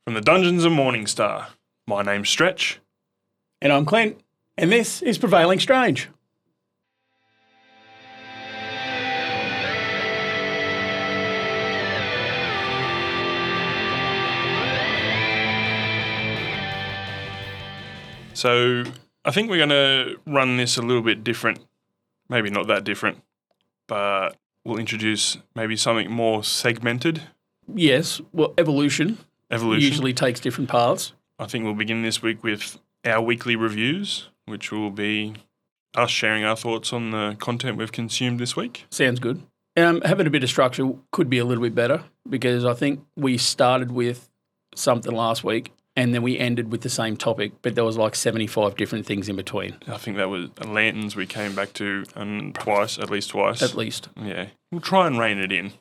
From the Dungeons of Morningstar, my name's Stretch. And I'm Clint, and this is Prevailing Strange. So I think we're going to run this a little bit different. Maybe not that different, but we'll introduce maybe something more segmented. Yes, well, evolution usually takes different paths. I think we'll begin this week with our weekly reviews, which will be us sharing our thoughts on the content we've consumed this week. Sounds good. Having a bit of structure could be a little bit better because I think we started with something last week and then we ended with the same topic, but there was like 75 different things in between. I think that was lanterns we came back to at least twice. At least. Yeah. We'll try and rein it in.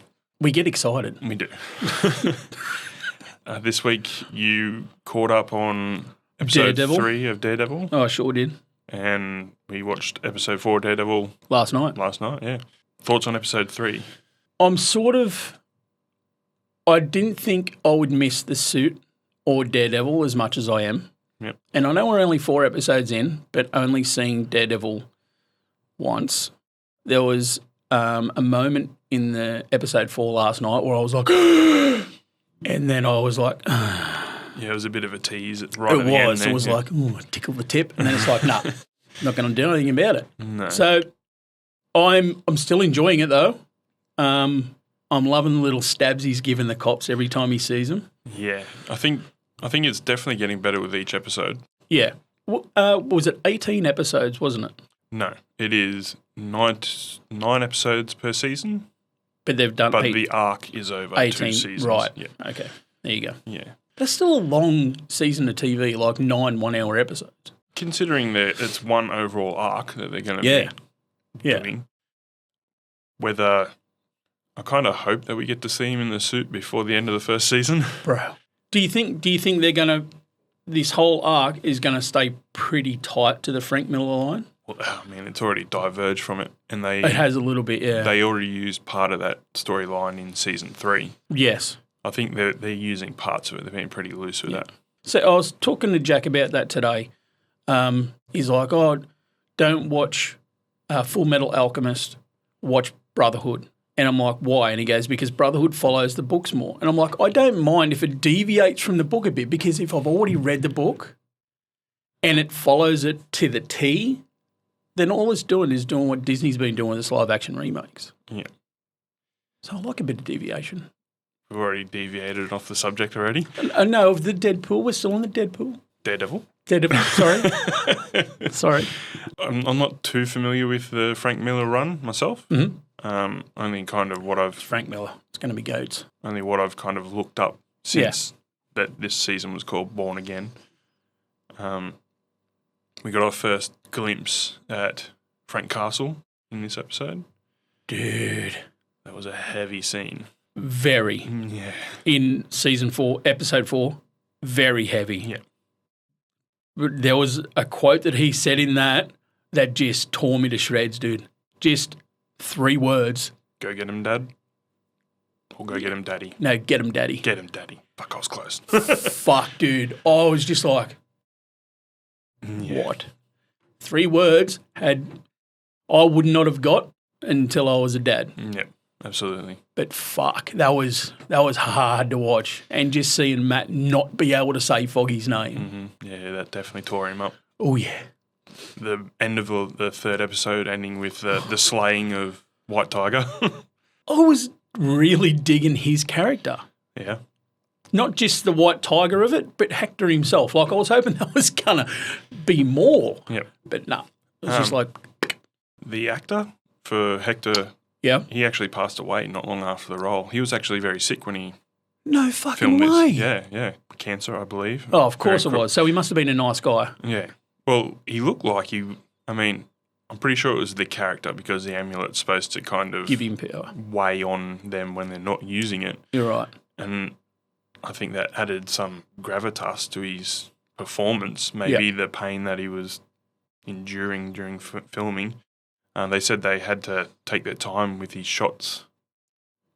We get excited. We do. This week you caught up on episode 3 of Daredevil. Oh, I sure did. And we watched episode 4 of Daredevil. Last night, yeah. Thoughts on episode 3? I didn't think I would miss the suit or Daredevil as much as I am. Yep. And I know we're only 4 episodes in, but only seeing Daredevil once, there was a moment in the episode 4 last night where I was like, and then I was like, yeah, it was a bit of a tease right at the end. It was like, tickle the tip. And then it's like, nah, not going to do anything about it. No. So I'm still enjoying it though. I'm loving the little stabs he's giving the cops every time he sees them. Yeah, I think it's definitely getting better with each episode. Yeah. Was it 18 episodes, wasn't it? No, it is 9 episodes per season. But they've done the arc is over 18, 2 seasons. Right. Yeah. Okay. There you go. Yeah. That's still a long season of TV, like 9 one-hour episodes. Considering that it's one overall arc that they're going to be doing. Whether I kind of hope that we get to see him in the suit before the end of the first season. Bro. Do you think they're going to, this whole arc is going to stay pretty tight to the Frank Miller line? Well, I mean, it's already diverged from it. And it has a little bit, yeah. They already used part of that storyline in season 3. Yes. I think they're using parts of it. They've been pretty loose with that. So I was talking to Jack about that today. He's like, don't watch Full Metal Alchemist, watch Brotherhood. And I'm like, why? And he goes, because Brotherhood follows the books more. And I'm like, I don't mind if it deviates from the book a bit because if I've already read the book and it follows it to the T, then all it's doing is doing what Disney's been doing with its live-action remakes. Yeah. So I like a bit of deviation. We've already deviated off the subject already. No, of the Deadpool. We're still on the Deadpool. Daredevil, sorry. Sorry. I'm not too familiar with the Frank Miller run myself. Mm-hmm. Only kind of what I've... Frank Miller. It's going to be goats. Only what I've kind of looked up since that this season was called Born Again. We got our first glimpse at Frank Castle in this episode. Dude. That was a heavy scene. Very. Yeah. In season 4, episode 4, very heavy. Yeah. There was a quote that he said in that just tore me to shreds, dude. Just 3 words. Go get him, Dad. Or go get him, Daddy. No, get him, Daddy. Get him, Daddy. Fuck, I was close. Fuck, dude. I was just like, what? 3 words I would not have got until I was a dad. Yep, absolutely. But fuck, that was hard to watch. And just seeing Matt not be able to say Foggy's name. Mm-hmm. Yeah, that definitely tore him up. Oh, yeah. The end of the 3rd episode ending with the slaying of White Tiger. I was really digging his character. Yeah. Not just the White Tiger of it, but Hector himself. Like, I was hoping that was going to be more. Yep. But no, it was just like... The actor for Hector, he actually passed away not long after the role. He was actually very sick when he No fucking filmed way. this. Yeah. Cancer, I believe. Oh, of course it was. So he must have been a nice guy. Yeah. Well, he looked like I'm pretty sure it was the character because the amulet's supposed to kind of... Give him power. Weigh on them when they're not using it. You're right. And I think that added some gravitas to his performance, maybe the pain that he was enduring during filming. They said they had to take their time with his shots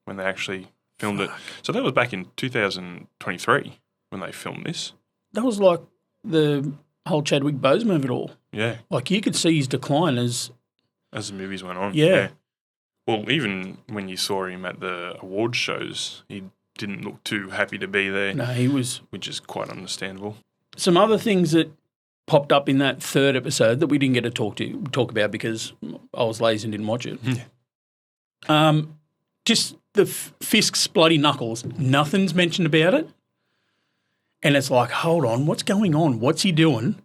when they actually filmed it. So that was back in 2023 when they filmed this. That was like the whole Chadwick Boseman of it all. Yeah. Like you could see his decline as the movies went on. Yeah. Well, even when you saw him at the award shows, he didn't look too happy to be there. No, he was. Which is quite understandable. Some other things that popped up in that third episode that we didn't get to talk about because I was lazy and didn't watch it. Just the Fisk's bloody knuckles. Nothing's mentioned about it. And it's like, hold on, what's going on? What's he doing?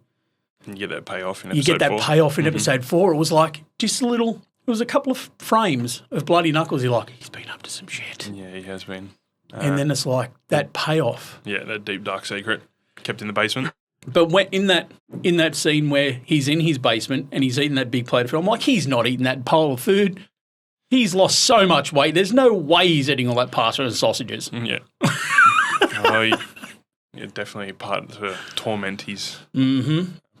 And you get that payoff in You episode get that 4. payoff in episode 4. It was like just a little, it was a couple of frames of bloody knuckles. You're like, he's been up to some shit. Yeah, he has been. And then it's like that payoff. Yeah, that deep dark secret kept in the basement. But when in that scene where he's in his basement and he's eating that big plate of food, I'm like, he's not eating that pile of food. He's lost so much weight. There's no way he's eating all that pasta and sausages. Yeah. Definitely part to torment his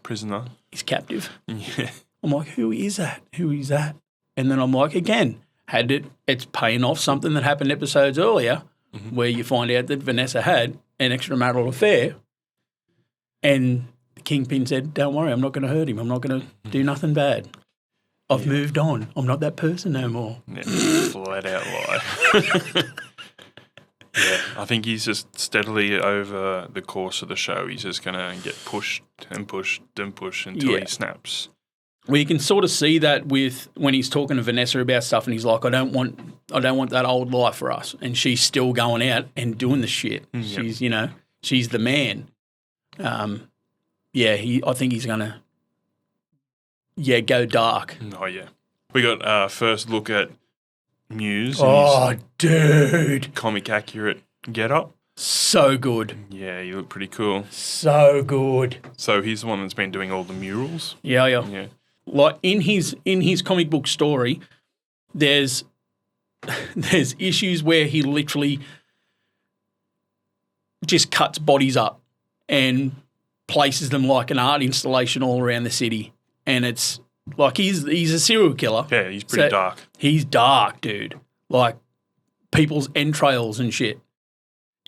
prisoner. He's captive. Yeah. I'm like, who is that? Who is that? And then I'm like, again, it's paying off something that happened episodes earlier where you find out that Vanessa had an extramarital affair and the Kingpin said, don't worry, I'm not going to hurt him. I'm not going to do nothing bad. I've moved on. I'm not that person no more. Yeah, flat out lie. Yeah, I think he's just steadily over the course of the show, he's just going to get pushed and pushed and pushed until he snaps. Well, you can sort of see that with when he's talking to Vanessa about stuff and he's like, I don't want that old life for us. And she's still going out and doing the shit. She's, she's the man. I think he's going to, go dark. Oh, yeah. We got our first look at Muse. Oh, dude. Comic accurate get-up. So good. Yeah, you look pretty cool. So good. So he's the one that's been doing all the murals? Yeah. Like in his comic book story, there's issues where he literally just cuts bodies up and places them like an art installation all around the city. And it's like he's a serial killer. Yeah, he's pretty dark. He's dark, dude. Like people's entrails and shit.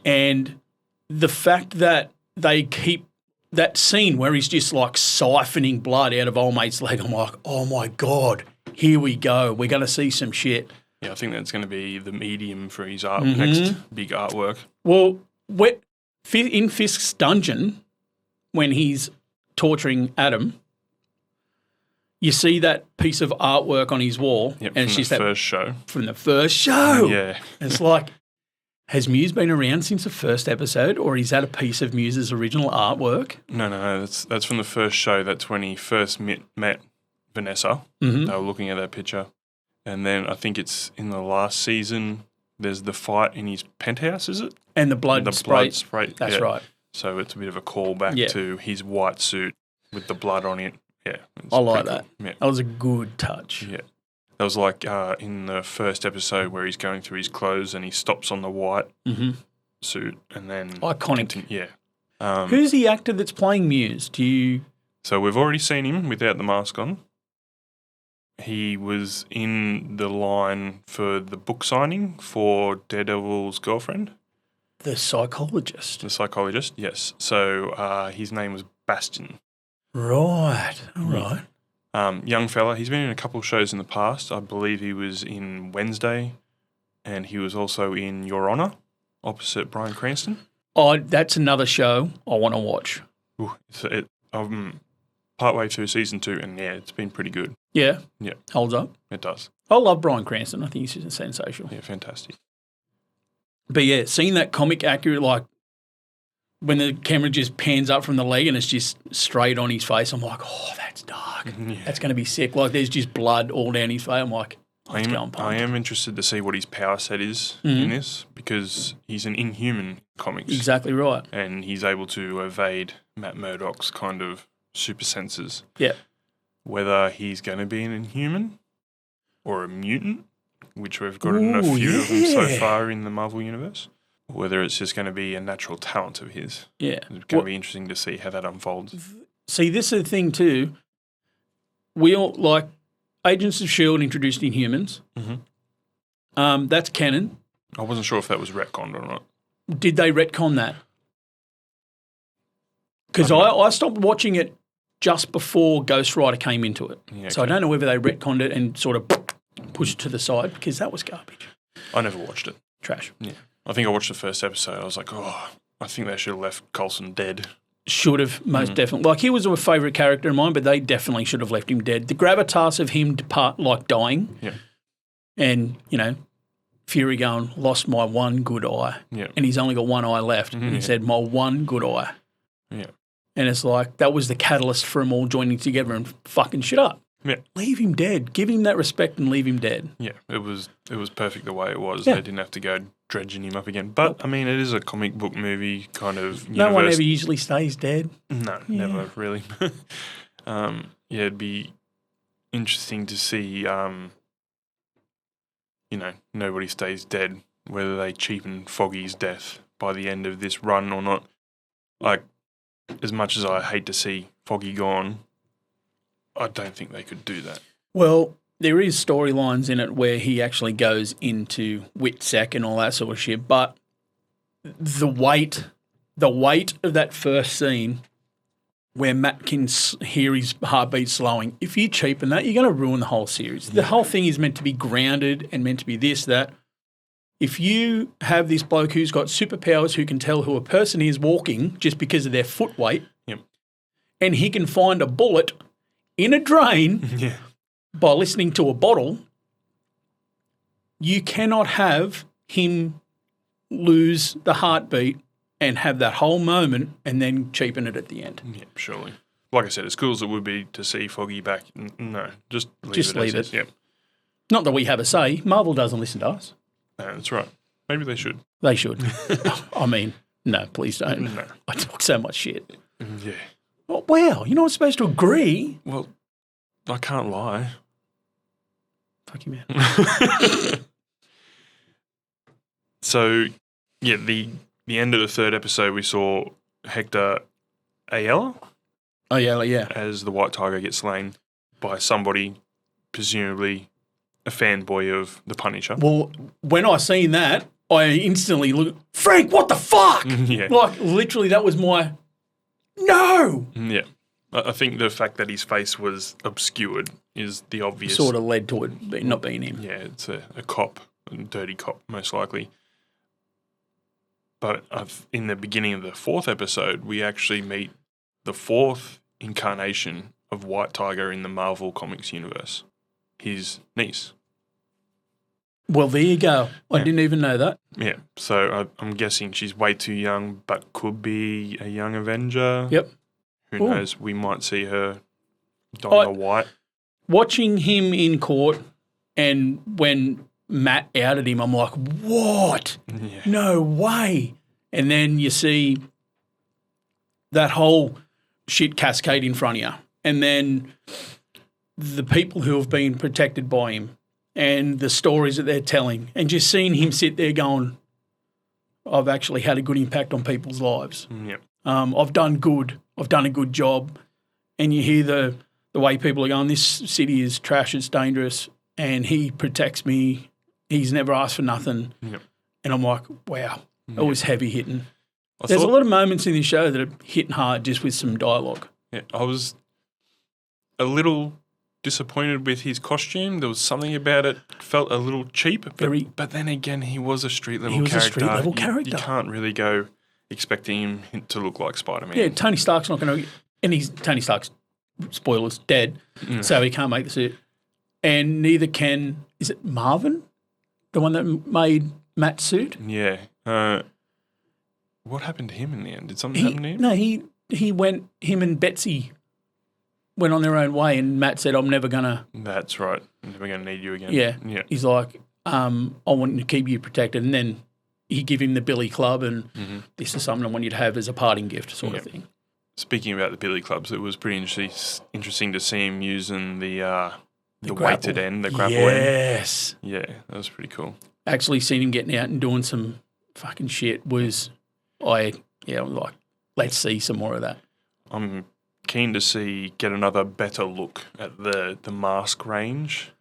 And the fact that they keep that scene where he's just like siphoning blood out of old mate's leg, I'm like, oh my God, here we go. We're going to see some shit. Yeah, I think that's going to be the medium for his next big artwork. Well, in Fisk's dungeon, when he's torturing Adam, you see that piece of artwork on his wall. Yep, and it's just first show. From the first show. Yeah. It's like, has Muse been around since the first episode, or is that a piece of Muse's original artwork? No. That's from the first show. That's when he first met Vanessa. They were looking at that picture. And then I think it's in the last season, there's the fight in his penthouse, is it? And the blood spray. That's right. So it's a bit of a callback to his white suit with the blood on it. Yeah. I like that. Cool. Yeah. That was a good touch. Yeah. That was like in the first episode where he's going through his clothes and he stops on the white suit and then... Iconic. Yeah. Who's the actor that's playing Muse? So we've already seen him without the mask on. He was in the line for the book signing for Daredevil's girlfriend. The psychologist. The psychologist, yes. So his name was Bastion. Right. All right. Young fella. He's been in a couple of shows in the past. I believe he was in Wednesday and he was also in Your Honour opposite Bryan Cranston. Oh, that's another show I want to watch. Ooh, partway through season 2 and it's been pretty good. Yeah? Yeah. Holds up? It does. I love Bryan Cranston. I think he's sensational. Yeah, fantastic. But yeah, seeing that comic accurate, like when the camera just pans up from the leg and it's just straight on his face, I'm like, oh, that's dark. Yeah. That's going to be sick. Like there's just blood all down his face. I'm like, I am interested to see what his power set is in this because he's an Inhuman in comics. Exactly right. And he's able to evade Matt Murdock's kind of super senses. Yeah. Whether he's going to be an Inhuman or a mutant, which we've gotten a few of them so far in the Marvel Universe, or whether it's just going to be a natural talent of his. Yeah. It's going to be interesting to see how that unfolds. See, this is the thing too. We all, like, Agents of S.H.I.E.L.D. introduced Inhumans. That's canon. I wasn't sure if that was retconned or not. Did they retcon that? Because I stopped watching it just before Ghost Rider came into it. Yeah, so I don't know whether they retconned it and sort of pushed it to the side because that was garbage. I never watched it. Trash. Yeah. I think I watched the first episode. I was like, oh, I think they should have left Coulson dead. Should have, most definitely. Like, he was a favourite character of mine, but they definitely should have left him dead. The gravitas of him dying. Yeah. And, Fury going, lost my one good eye. Yeah. And he's only got one eye left. And he said, my one good eye. Yeah. And it's like, that was the catalyst for them all joining together and fucking shit up. Yeah. Leave him dead. Give him that respect and leave him dead. Yeah. It was perfect the way it was. Yeah. They didn't have to go dredging him up again. But, I mean, it is a comic book movie kind of universe. No one ever usually stays dead. No, never really. It'd be interesting to see, nobody stays dead, whether they cheapen Foggy's death by the end of this run or not. Like, as much as I hate to see Foggy gone, I don't think they could do that. Well, there is storylines in it where he actually goes into Witsec and all that sort of shit, but the weight of that first scene where Matt can hear his heartbeat slowing, if you cheapen that, you're going to ruin the whole series. The whole thing is meant to be grounded and meant to be this, that. If you have this bloke who's got superpowers who can tell who a person is walking just because of their foot weight, and he can find a bullet in a drain by listening to a bottle, you cannot have him lose the heartbeat and have that whole moment and then cheapen it at the end. Yeah, surely. Like I said, as cool as it would be to see Foggy back, no, just leave it. Yep. Not that we have a say. Marvel doesn't listen to us. No, that's right. Maybe they should. They should. I mean, no, please don't. No. I talk so much shit. Yeah. Oh, wow, you're not supposed to agree. Well, I can't lie. Fuck you, man. So, yeah, the end of the third episode, we saw Hector Ayala. Oh, yeah. As the White Tiger gets slain by somebody, presumably a fanboy of the Punisher. Well, when I seen that, I instantly looked, Frank, what the fuck? Yeah. Like, literally, that was my, no! Yeah. I think the fact that his face was obscured is the obvious. Sort of led to it not being him. Yeah, it's a cop, a dirty cop, most likely. But in the beginning of the fourth episode, we actually meet the fourth incarnation of White Tiger in the Marvel Comics universe, his niece. Well, there you go. I didn't even know that. Yeah, so I'm guessing she's way too young, but could be a young Avenger. Yep. Who knows? We might see her don the white. Watching him in court and when Matt outed him, I'm like, what? Yeah. No way. And then you see that whole shit cascade in front of you. And then the people who have been protected by him and the stories that they're telling and just seeing him sit there going, I've actually had a good impact on people's lives. Yeah. I've done good. I've done a good job. And you hear the way people are going, this city is trash, it's dangerous, and he protects me. He's never asked for nothing. Yep. And I'm like, wow, it was heavy hitting. A lot of moments in this show that are hitting hard just with some dialogue. Yeah, I was a little disappointed with his costume. There was something about it felt a little cheap. But then again, he was a street level character. He was a street level character. You can't really go expecting him to look like Spider-Man. Yeah, Tony Stark's not going to, and Tony Stark's, spoilers, dead, so he can't make the suit. And neither can, is it Marvin? The one that made Matt's suit? Yeah. What happened to him in the end? Did something happen to him? No, he went, him and Betsy went on their own way and Matt said, I'm never going to. That's right. I'm never going to need you again. Yeah. Yeah. He's like, I want to keep you protected. And then he give him the Billy Club and this is something I want you to have as a parting gift sort of thing. Speaking about the Billy Clubs, it was pretty interesting to see him using the weighted end, the grapple end. Yes. Yeah, that was pretty cool. Actually seeing him getting out and doing some fucking shit was, I'm like, let's see some more of that. I'm keen to get another better look at the mask range,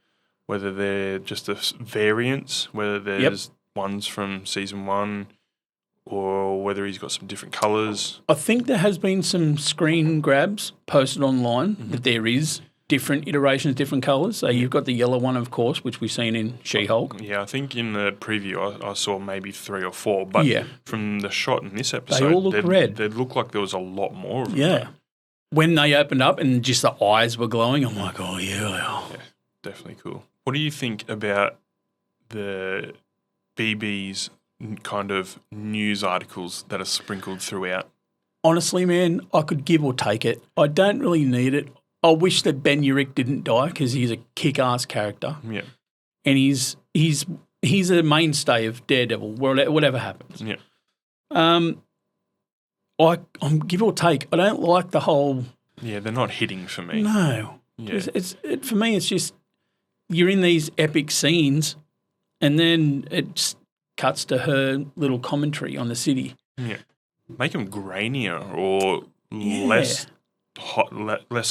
whether they're just variants, whether there's ones from season 1 or whether he's got some different colours. I think there has been some screen grabs posted online that there is different iterations, different colours. So you've got the yellow one, of course, which we've seen in She-Hulk. Yeah, I think in the preview I saw maybe 3 or 4, but from the shot in this episode, they all look red. They looked like there was a lot more of them. Yeah. When they opened up and just the eyes were glowing, I'm like, oh, yeah. Definitely cool. What do you think about the BB's kind of news articles that are sprinkled throughout? Honestly, man, I could give or take it. I don't really need it. I wish that Ben Urich didn't die because he's a kick-ass character. Yeah. And he's a mainstay of Daredevil, whatever happens. Yeah. I'm give or take. I don't like the whole. Yeah, they're not hitting for me. No. Yeah. For me, it's just you're in these epic scenes, and then it cuts to her little commentary on the city. Yeah. Make them grainier or less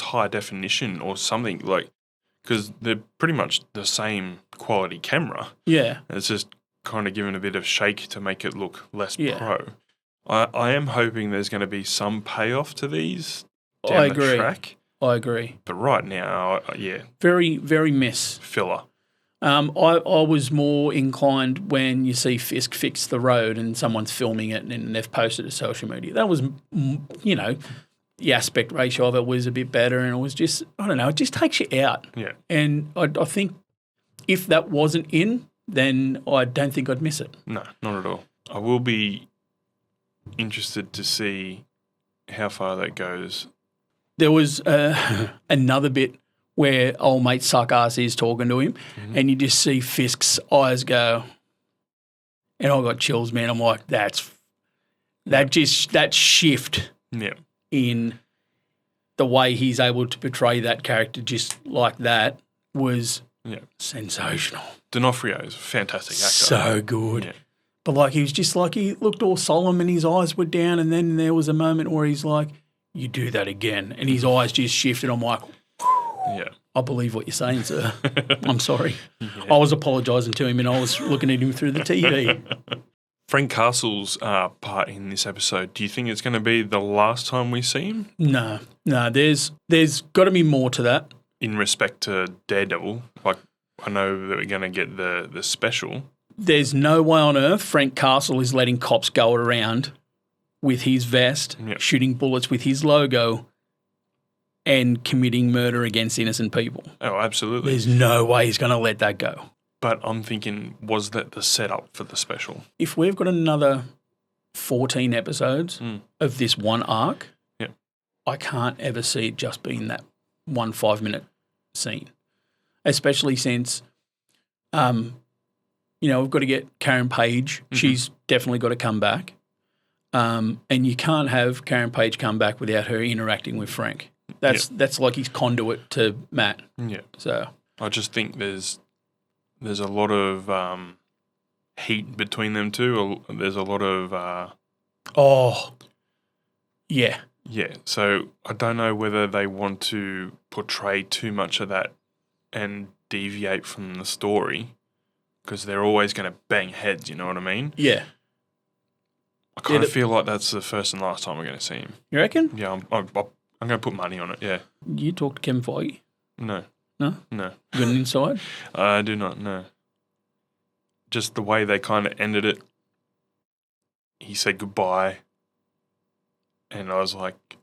high definition or something, like, because they're pretty much the same quality camera. Yeah. It's just kind of given a bit of shake to make it look less pro. I am hoping there's going to be some payoff to these down the track. I agree. But right now, very, very miss. Filler. I was more inclined when you see Fisk fix the road and someone's filming it and they've posted it to social media. That was, the aspect ratio of it was a bit better, and it was just, I don't know, it just takes you out. Yeah. And I think if that wasn't in, then I don't think I'd miss it. No, not at all. I will be interested to see how far that goes. There was another bit where old mate Suck-Ass is talking to him, and you just see Fisk's eyes go, and I got chills, man. I'm like, that shift in the way he's able to portray that character just like that was sensational. D'Onofrio is a fantastic actor. So good. Yeah. But he was just he looked all solemn and his eyes were down, and then there was a moment where he's like, you do that again, and his eyes just shifted. I'm like, I believe what you're saying, sir. I'm sorry. I was apologising to him and I was looking at him through the TV. Frank Castle's part in this episode, do you think it's going to be the last time we see him? No. There's got to be more to that. In respect to Daredevil, I know that we're going to get the special. There's no way on earth Frank Castle is letting cops go around with his vest, shooting bullets with his logo, and committing murder against innocent people. Oh, absolutely. There's no way he's going to let that go. But I'm thinking, was that the setup for the special? If we've got another 14 episodes of this one arc, I can't ever see it just being that 1 5-minute scene, especially since, we've got to get Karen Page. She's definitely got to come back. And you can't have Karen Page come back without her interacting with Frank. That's like his conduit to Matt. Yeah. So I just think there's a lot of heat between them two. There's a lot of yeah. So I don't know whether they want to portray too much of that and deviate from the story, because they're always going to bang heads. You know what I mean? Yeah. I kind of feel like that's the first and last time we're going to see him. You reckon? Yeah, I'm going to put money on it. Yeah. You talked to Kevin Feige? No. No? No. Got an inside? I do not know. Just the way they kind of ended it. He said goodbye. And I was like,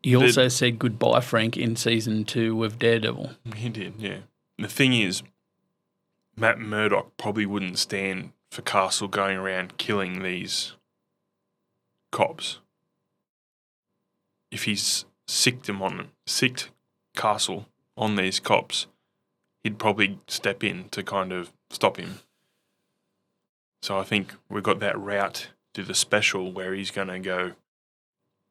He also said goodbye, Frank, in season 2 of Daredevil. He did, yeah. The thing is, Matt Murdock probably wouldn't stand for Castle going around killing these cops. If he's sicked Castle on these cops, he'd probably step in to kind of stop him. So I think we've got that route to the special where he's going to go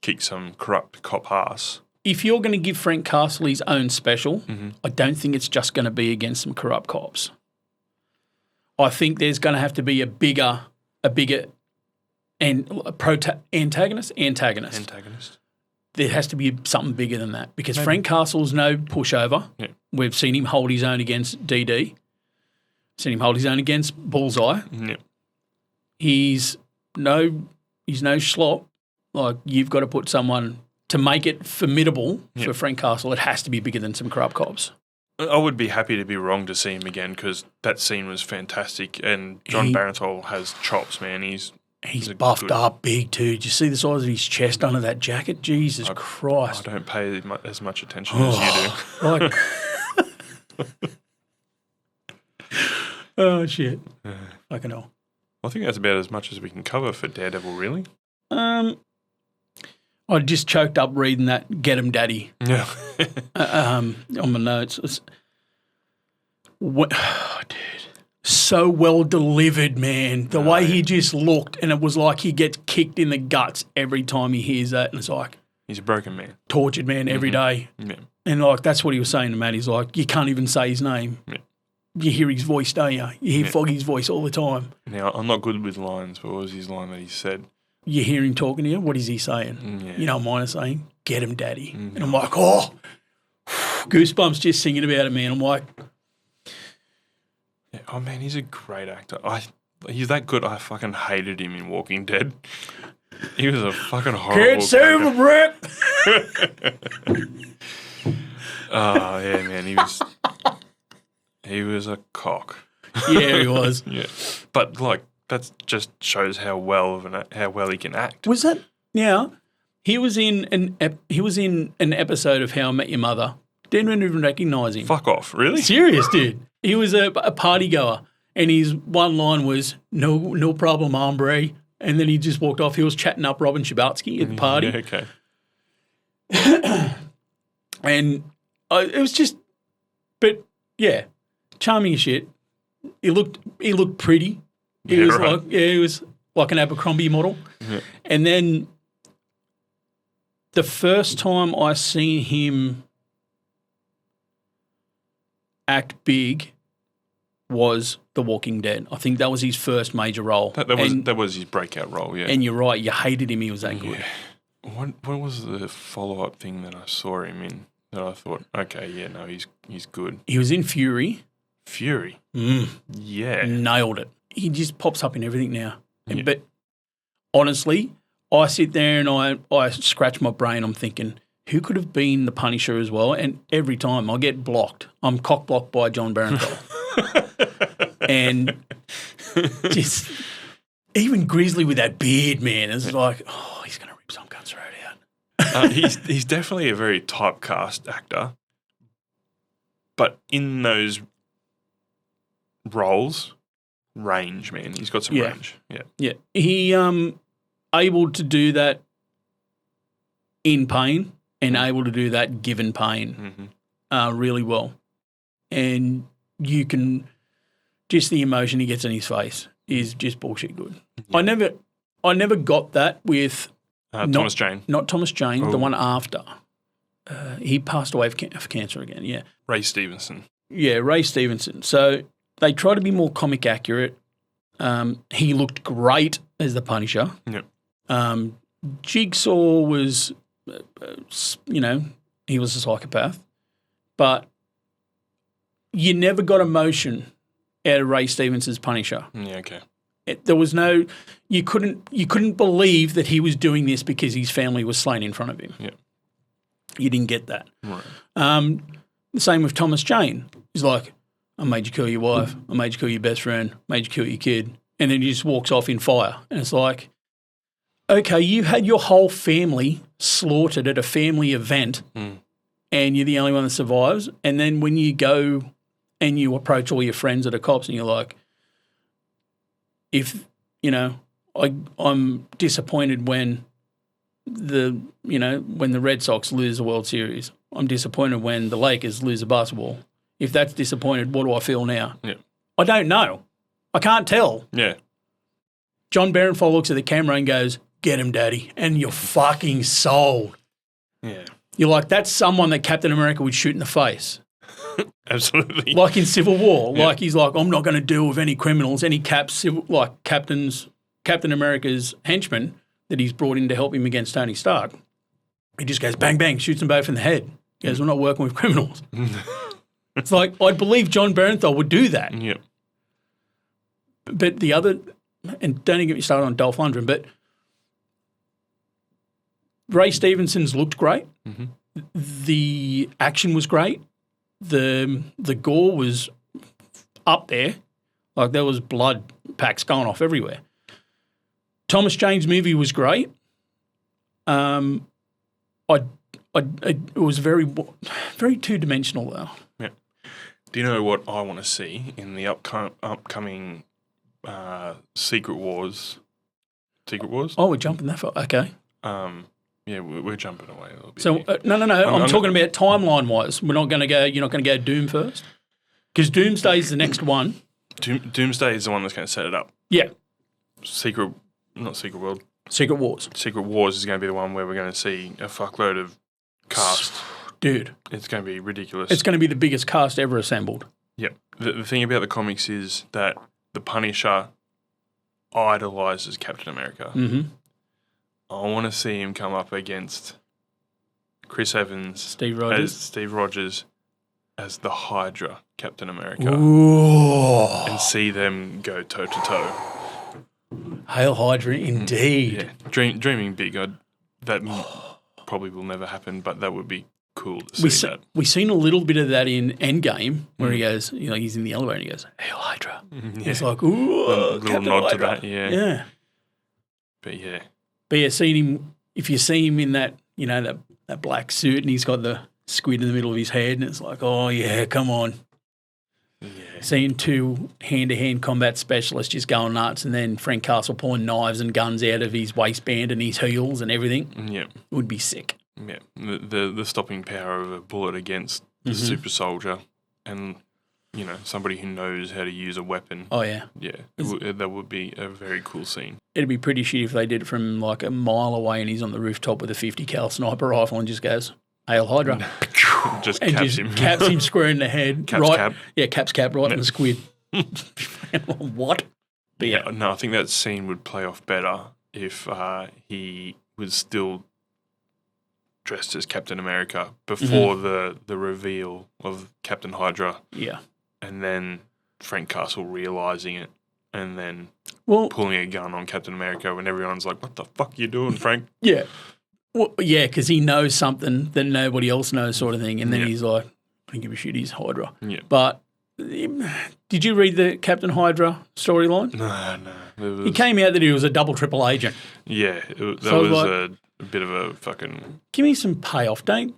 kick some corrupt cop ass. If you're going to give Frank Castle his own special, I don't think it's just going to be against some corrupt cops. I think there's going to have to be a bigger antagonist. There has to be something bigger than that, because Frank Castle's no pushover. Yeah. We've seen him hold his own against DD. Seen him hold his own against Bullseye. Yeah. he's no schlop. Like, you've got to put someone to make it formidable for Frank Castle. It has to be bigger than some corrupt cops. I would be happy to be wrong to see him again because that scene was fantastic. And John Barenthal has chops, man. He's buffed up big too. Did you see the size of his chest under that jacket? Jesus Christ. I don't pay as much attention as you do. Like, oh, shit. Fucking hell. I think that's about as much as we can cover for Daredevil, really. I just choked up reading that "Get 'em, Daddy." Yeah. On my notes. Dude, so well delivered, man. The way he just looked, and it was like he gets kicked in the guts every time he hears that, and it's like he's a broken man, tortured man every day. Yeah. And like that's what he was saying to Matt. He's like, you can't even say his name. Yeah. You hear his voice, don't you? You hear Foggy's voice all the time. Now, I'm not good with lines, but what was his line that he said? You hear him talking to you, what is he saying? Yeah. You know what mine is saying? Get him, Daddy. And I'm like, oh, goosebumps just singing about it, man. I'm like... Yeah, oh, man, he's a great actor. He's that good, I fucking hated him in Walking Dead. He was a fucking horrible Can't save a brick! Oh, yeah, man, he was a cock. Yeah, he was. Yeah. But, like, that just shows how well he can act. Was that? Yeah, he was in an episode of How I Met Your Mother. Didn't even recognise him. Fuck off, really? Serious, dude. He was a party goer, and his one line was "No problem, hombre," and then he just walked off. He was chatting up Robin Schabatsky at the party. Yeah, okay. And it was just, but yeah, charming as shit. He looked pretty. He was like an Abercrombie model. Yeah. And then the first time I seen him act big was The Walking Dead. I think that was his first major role. That was his breakout role, yeah. And you're right, you hated him, he was that good. What was the follow-up thing that I saw him in that I thought, okay, yeah, no, he's good? He was in Fury. Fury? Yeah. Nailed it. He just pops up in everything now. Yeah. But honestly, I sit there and I scratch my brain. I'm thinking, who could have been the Punisher as well? And every time I get blocked. I'm cock-blocked by John Barenthal. And just even Grizzly with that beard, man, it's like, oh, he's going to rip some cunt's throat out. He's definitely a very typecast actor. But in those roles... range, man. He's got some range. Yeah. Yeah. He able to do that in pain and able to do that given pain really well. And you can just the emotion he gets in his face is just bullshit good. Yeah. I never got that with Thomas Jane. Not Thomas Jane, the one after. He passed away of cancer again, yeah. Ray Stevenson. Yeah, Ray Stevenson. So they try to be more comic accurate. He looked great as the Punisher. Yep. Jigsaw was, he was a psychopath. But you never got emotion out of Ray Stevenson's Punisher. Yeah, okay. There was no, you couldn't believe that he was doing this because his family was slain in front of him. Yeah. You didn't get that. Right. The same with Thomas Jane. He's like, I made you kill your wife. I made you kill your best friend. I made you kill your kid. And then he just walks off in fire. And it's like, okay, you had your whole family slaughtered at a family event and you're the only one that survives. And then when you go and you approach all your friends that are cops and you're like, I'm disappointed when when the Red Sox lose the World Series. I'm disappointed when the Lakers lose the basketball. If that's disappointed, what do I feel now? Yeah. I don't know. I can't tell. Yeah. John Barenthal looks at the camera and goes, "Get him, Daddy," and you're fucking sold. Yeah. You're like, that's someone that Captain America would shoot in the face. Absolutely. Like in Civil War. Yeah. Like he's like, I'm not going to deal with any criminals, any Captain America's henchmen that he's brought in to help him against Tony Stark. He just goes, bang, bang, shoots them both in the head. He goes, we're not working with criminals. It's like, I'd believe John Barenthal would do that. Yep. But the other and don't even get me started on Dolph Lundgren, but Ray Stevenson's looked great. Mm-hmm. The action was great. The gore was up there. Like there was blood packs going off everywhere. Thomas Jane's movie was great. It was very two-dimensional though. Yeah. Do you know what I want to see in the upcoming Secret Wars? Secret Wars? Oh, we're jumping that far. Okay. Yeah, we're jumping away a little bit. So no. I'm talking about timeline-wise. You're not going to go Doom first, because Doomsday is the next one. Doomsday is the one that's going to set it up. Yeah. Secret Wars. Secret Wars is going to be the one where we're going to see a fuckload of cast. Dude. It's going to be ridiculous. It's going to be the biggest cast ever assembled. Yep. The thing about the comics is that the Punisher idolizes Captain America. Mm-hmm. I want to see him come up against Chris Evans, Steve Rogers as the Hydra Captain America. Ooh. And see them go toe to toe. Hail Hydra, indeed. Yeah, dreaming big. That probably will never happen, but that would be cool to see that. We've seen a little bit of that in Endgame, where he goes, he's in the elevator and he goes, Hail Hydra. Yeah. It's like, ooh, a little nod Hydra. to that, yeah. Yeah. But yeah, seeing him, if you see him in that, that black suit and he's got the squid in the middle of his head and it's like, oh yeah, come on. Yeah. Seeing two hand-to-hand combat specialists just going nuts and then Frank Castle pulling knives and guns out of his waistband and his heels and everything would be sick. Yeah, the stopping power of a bullet against the super soldier and, somebody who knows how to use a weapon. Oh, yeah. Yeah, that would be a very cool scene. It'd be pretty shitty if they did it from like a mile away and he's on the rooftop with a 50 cal sniper rifle and just goes, Hail Hydra. Just and caps just him. Caps him square in the head. Caps cap. Yeah, caps cap right in the squid. What? But yeah, no, I think that scene would play off better if he was still dressed as Captain America before the reveal of Captain Hydra. Yeah. And then Frank Castle realising it and then pulling a gun on Captain America when everyone's like, what the fuck are you doing, Frank? Yeah. Well, yeah, because he knows something that nobody else knows sort of thing. And then he's like, I don't give a shit, he's Hydra. Yeah. But did you read the Captain Hydra storyline? No. He came out that he was a double triple agent. Yeah, that was a bit of a fucking... Give me some payoff. Don't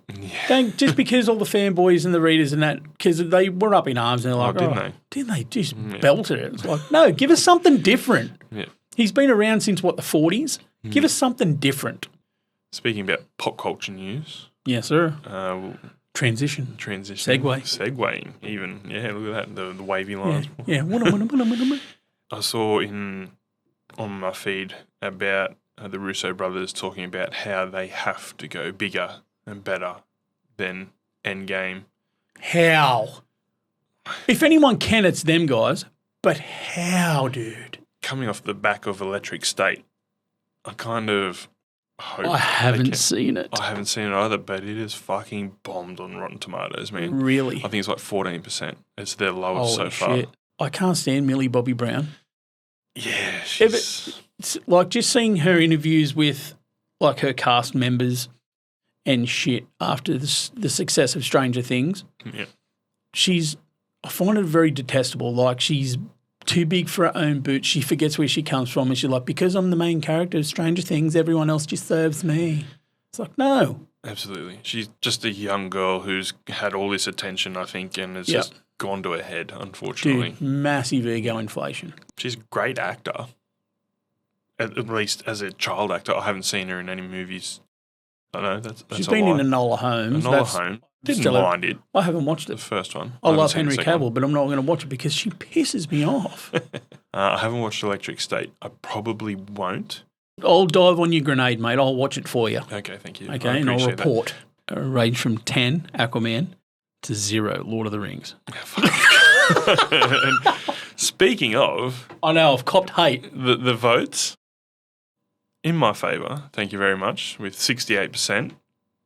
just because all the fanboys and the readers and that, because they were up in arms and they're like, didn't they just belted it? It's like, no, give us something different. Yeah. He's been around since, the 40s? Give us something different. Speaking about pop culture news. Yes, sir. Transition. Segueing, even. Yeah, look at that, the wavy lines. Yeah. I saw on my feed about the Russo brothers talking about how they have to go bigger and better than Endgame. How? If anyone can, it's them guys. But how, dude? Coming off the back of Electric State, I kind of hope... I haven't seen it. I haven't seen it either, but it is fucking bombed on Rotten Tomatoes, man. Really? I think it's like 14%. It's their lowest so far. Shit. I can't stand Millie Bobby Brown. Yeah, she's... It's like just seeing her interviews with like her cast members and shit after the success of Stranger Things. Yeah. I find it very detestable. Like she's too big for her own boots. She forgets where she comes from and she's like, because I'm the main character of Stranger Things, everyone else just serves me. It's like, no. Absolutely. She's just a young girl who's had all this attention, I think, and it's just gone to her head, unfortunately. Dude, massive ego inflation. She's a great actor. At least as a child actor. I haven't seen her in any movies. I know that's she's been in Enola Holmes. Didn't mind it. I haven't watched it. The first one. I love Henry Cavill, but I'm not going to watch it because she pisses me off. I haven't watched Electric State. I probably won't. I'll dive on your grenade, mate. I'll watch it for you. Okay, thank you. Okay, and I'll report. Range from 10, Aquaman, to 0, Lord of the Rings. Speaking of... I know, I've copped hate. The votes... in my favour, thank you very much, with 68%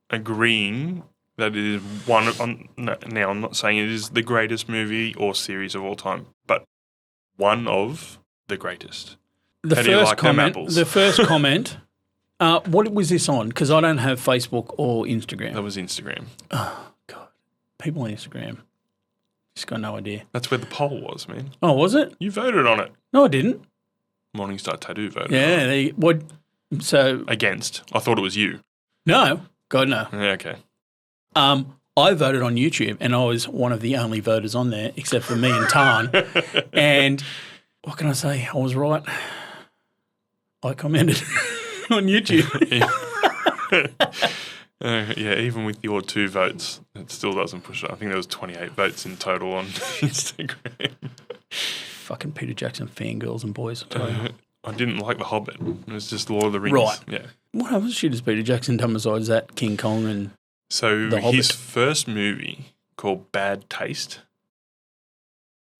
agreeing that it is now I'm not saying it is the greatest movie or series of all time, but one of the greatest. The How do you like them apples? The first comment. What was this on? Because I don't have Facebook or Instagram. That was Instagram. Oh God, people on Instagram. Just got no idea. That's where the poll was, man. Oh, was it? You voted on it. No, I didn't. Morningstar Tattoo voted. Yeah. on it. What? So Against. I thought it was you. no. God no. Yeah, okay. I voted on YouTube, and I was one of the only voters on there, except for me and Tarn. And what can I say? I was right. I commented on YouTube. Yeah, even with your 2 votes, it still doesn't push it. I think there was 28 votes in total on Instagram. Fucking Peter Jackson fangirls and boys. I'll tell you. I didn't like The Hobbit. It was just Lord of the Rings. Right. Yeah. What other shit has Peter Jackson done besides that? King Kong and So The Hobbit. his first movie called Bad Taste.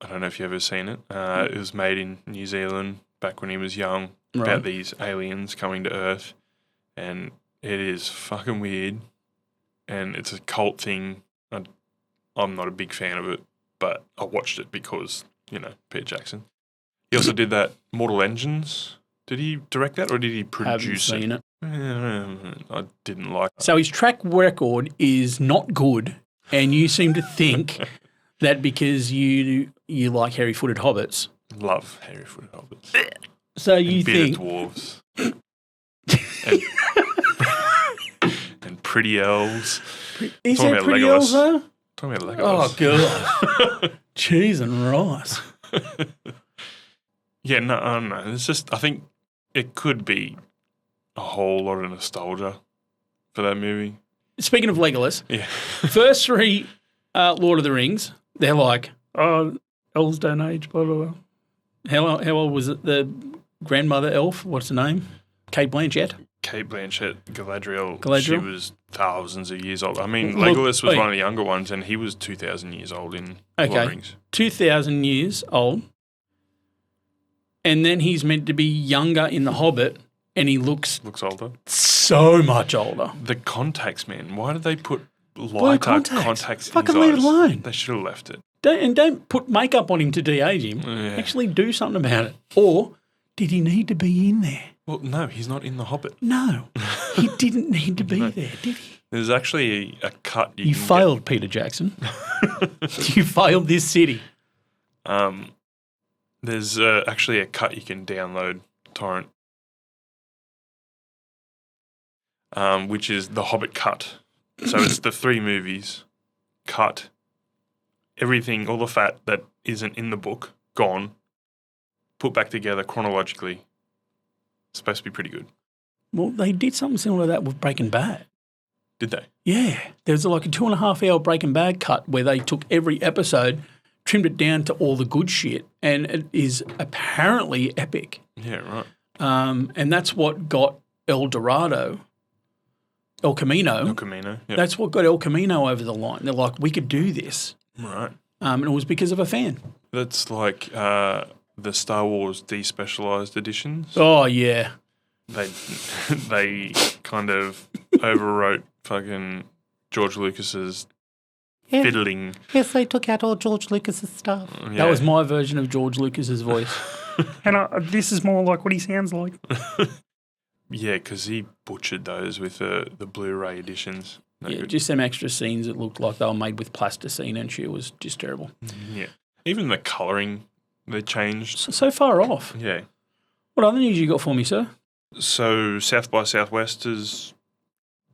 I don't know if you've ever seen it. It was made in New Zealand back when he was young Right. about these aliens coming to Earth. And it is fucking weird. And it's a cult thing. I'm not a big fan of it, but I watched it because, Peter Jackson. He also did that Mortal Engines. Did he direct that or did he produce haven't seen it. I didn't like it. So his track record is not good, and you seem to think that because you like hairy-footed hobbits. Love hairy-footed hobbits. So you And bearded think dwarves. and pretty elves. is Talking there about pretty Legolas. elves though? Talking about Oh Legolas. god, cheese and rice. Yeah, no. It's just, I think it could be a whole lot of nostalgia for that movie. Speaking of Legolas, Yeah. first 3 Lord of the Rings, they're like, oh, elves don't age, blah, blah, blah. How old was it? The grandmother elf, what's her name? Kate Blanchett? Kate Blanchett, Galadriel, Galadriel? she was thousands of years old. I mean, Look, Legolas was wait. one of the younger ones, and he was 2,000 years old in Lord of the Okay, Rings. 2,000 years old. And then he's meant to be younger in The Hobbit, and he looks Looks older. so much older. The contacts, man. Why did they put lighter contacts in Fucking his leave eyes? it alone. They should have left it. Don't put makeup on him to de-age him. Yeah. Actually do something about it. Or did he need to be in there? Well, no, he's not in The Hobbit. No, he didn't need to be there, did he? There's actually a cut You can failed, Peter Jackson. You failed this city. get. There's actually a cut you can download, torrent, which is The Hobbit cut. So it's the 3 movies, cut, everything, all the fat that isn't in the book, gone, put back together chronologically. It's supposed to be pretty good. Well, they did something similar to that with Breaking Bad. Did they? Yeah, there was like a 2.5 hour Breaking Bad cut where they took every episode, trimmed it down to all the good shit, and it is apparently epic. Yeah, right. And that's what got El Camino. El Camino. Yep. That's what got El Camino over the line. They're like, we could do this. Right. And it was because of a fan. That's like the Star Wars despecialized editions. Oh, yeah. They kind of overwrote fucking George Lucas's fiddling. Yes, they took out all George Lucas's stuff. Yeah. That was my version of George Lucas's voice. And this is more like what he sounds like. Yeah, because he butchered those with the Blu-ray editions. No Yeah, good. just some extra scenes that looked like they were made with plasticine and shit. It was just terrible. Yeah. Even the colouring, they changed. So far off. Yeah. What other news you got for me, sir? So South by Southwest has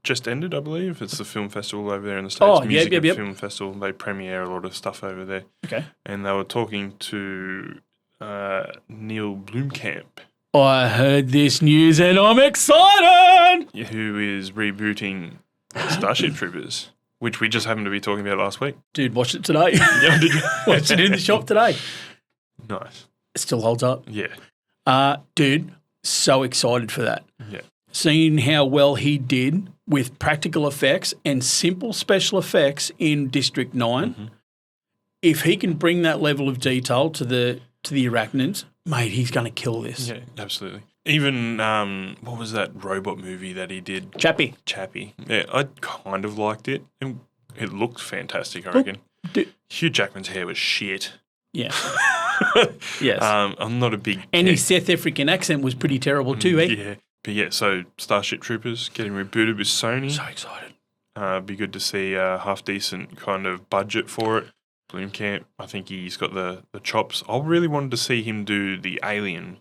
just ended, I believe. It's the film festival over there in the States. Oh, Music yep. and Film Festival. They premiere a lot of stuff over there. Okay. And they were talking to Neil Blomkamp, I heard this news and I'm excited. who is rebooting Starship Troopers, which we just happened to be talking about last week. Dude, watched it today. Yeah, did you? Watched it in the shop today. Nice. It still holds up. Yeah. Dude, so excited for that. Yeah. Seeing how well he did with practical effects and simple special effects in District 9, Mm-hmm. if he can bring that level of detail to the arachnids, mate, he's going to kill this. Yeah, absolutely. Even, what was that robot movie that he did? Chappie. Chappie. Yeah, I kind of liked it. It looked fantastic, I reckon. Dude, Hugh Jackman's hair was shit. yeah. Yes. I'm not a big... And his South African accent was pretty terrible too, eh? Yeah. But yeah, so Starship Troopers getting rebooted with Sony. So excited. Be good to see a half-decent kind of budget for it. Bloomkamp, I think he's got the chops. I really wanted to see him do the Alien.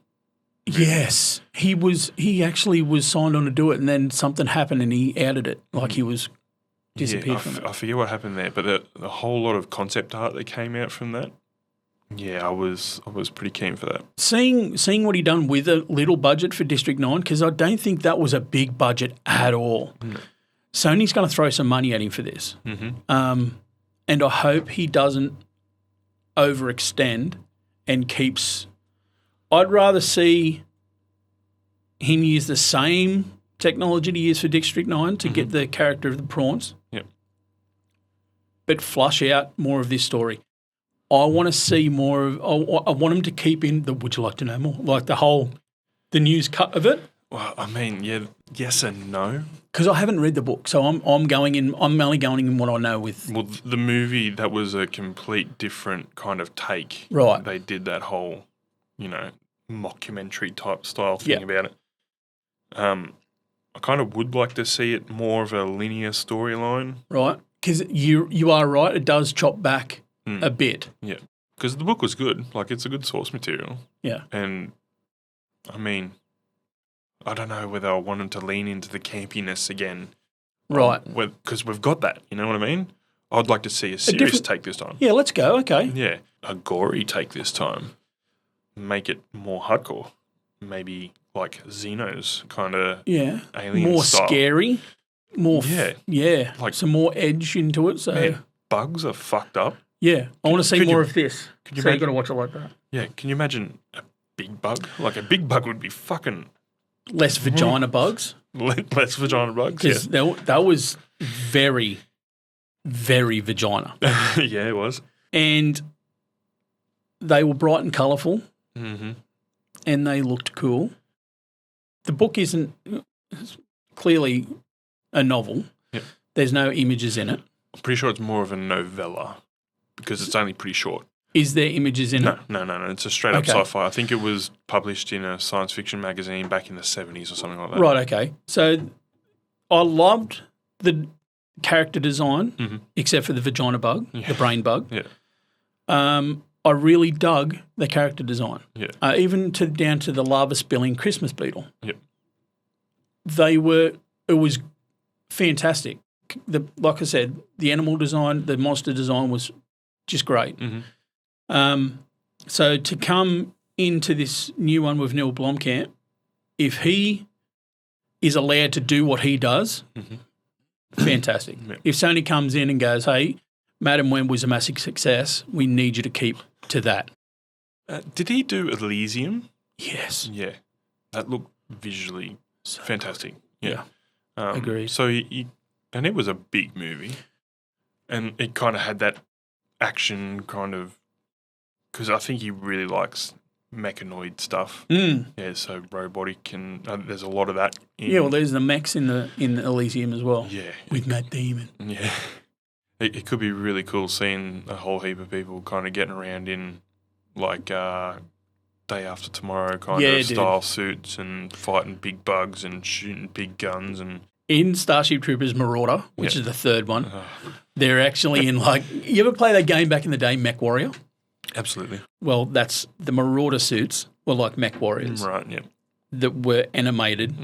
Yes. He actually was signed on to do it, and then something happened and he outed it. Like he was disappeared from it. I forget what happened there, but the whole lot of concept art that came out from that, yeah, I was pretty keen for that. Seeing what he done with a little budget for District 9, because I don't think that was a big budget at all. No. Sony's going to throw some money at him for this. Mm-hmm. And I hope he doesn't overextend and keeps... I'd rather see him use the same technology he used for District 9 to get the character of the prawns. Yep. But flush out more of this story. I want to see more of... I want him to keep in the would you like to know more? Like the news cut of it. Well, I mean, yeah, yes and no. Because I haven't read the book, so I'm only going in what I know with... Well, the movie, that was a complete different kind of take. Right. They did that whole, mockumentary type style thing about it. I kind of would like to see it more of a linear storyline. Right. Because you are right, it does chop back a bit. Yeah. Because the book was good. Like, it's a good source material. Yeah. And, I mean... I don't know whether I want him to lean into the campiness again. Right. Because we've got that, you know what I mean? I'd like to see a serious take this time. Yeah, let's go, okay. Yeah, a gory take this time. Make it more hardcore. Maybe like Xeno's kind of alien more style. Scary. More like some more edge into it. So man, bugs are fucked up. Yeah, I want to see more of this. You've got to watch it like that. Yeah, can you imagine a big bug? Like a big bug would be fucking... Less vagina bugs. Less vagina bugs, because that was very, very vagina. Yeah, it was. And they were bright and colourful, and they looked cool. The book isn't clearly a novel. Yep. There's no images in it. I'm pretty sure it's more of a novella because it's only pretty short. Is there images in it? No. It's a straight up sci-fi. I think it was published in a science fiction magazine back in the 70s or something like that. Right, okay. So I loved the character design, except for the vagina bug, the brain bug. Yeah. I really dug the character design. Yeah. Even down to the lava spilling Christmas beetle. Yep. It was fantastic. Like I said, the animal design, the monster design was just great. So to come into this new one with Neil Blomkamp, if he is allowed to do what he does, fantastic. Yeah. If Sony comes in and goes, hey, Madam Web was a massive success, we need you to keep to that. Did he do Elysium? Yes. Yeah. That looked visually fantastic. Yeah. Agreed. So and it was a big movie, and it kind of had that action kind of, because I think he really likes mechanoid stuff. Yeah, so robotic, and there's a lot of that. Well, there's the mechs in the Elysium as well. Yeah. With Matt Damon. Yeah. It could be really cool seeing a whole heap of people kind of getting around in like Day After Tomorrow kind of style suits and fighting big bugs and shooting big guns. And in Starship Troopers Marauder, which is the third one, they're actually in like, you ever play that game back in the day, Mech Warrior? Absolutely. Well, that's the Marauder suits were like Mech Warriors. Right, yeah. That were animated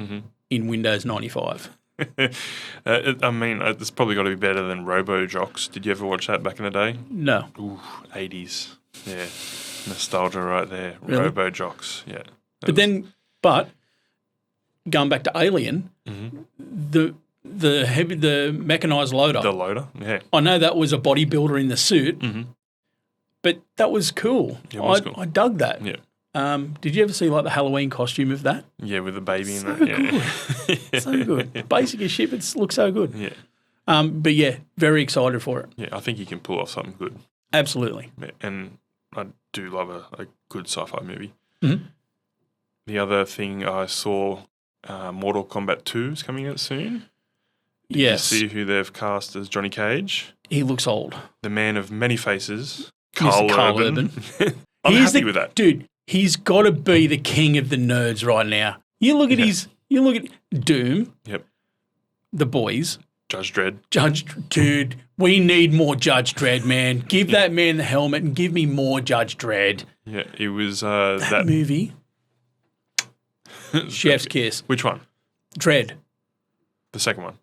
in Windows 95. I mean, it's probably got to be better than Robo Jocks. Did you ever watch that back in the day? No. Ooh, 80s. Yeah. Nostalgia right there. Really? Robo Jocks, yeah. But going back to Alien, the mechanized loader. The loader, yeah. I know that was a bodybuilder in the suit, but that was cool. Yeah, it was cool. I dug that. Yeah. Did you ever see like the Halloween costume of that? Yeah, with the baby in that. Good. So good. Basic as shit, but it looks so good. Yeah. But yeah, very excited for it. Yeah, I think he can pull off something good. Absolutely. Yeah, and I do love a good sci-fi movie. Mm-hmm. The other thing I saw, Mortal Kombat 2 is coming out soon. Yes. You see who they've cast as Johnny Cage? He looks old. The man of many faces, Mr. Carl Urban. I'm happy with that. Dude, he's got to be the king of the nerds right now. You look at you look at Doom. Yep. The Boys. Judge Dredd. Dude, we need more Judge Dredd, man. Give that man the helmet and give me more Judge Dredd. Yeah, it was that movie. Chef's Kiss. Which one? Dredd. The second one.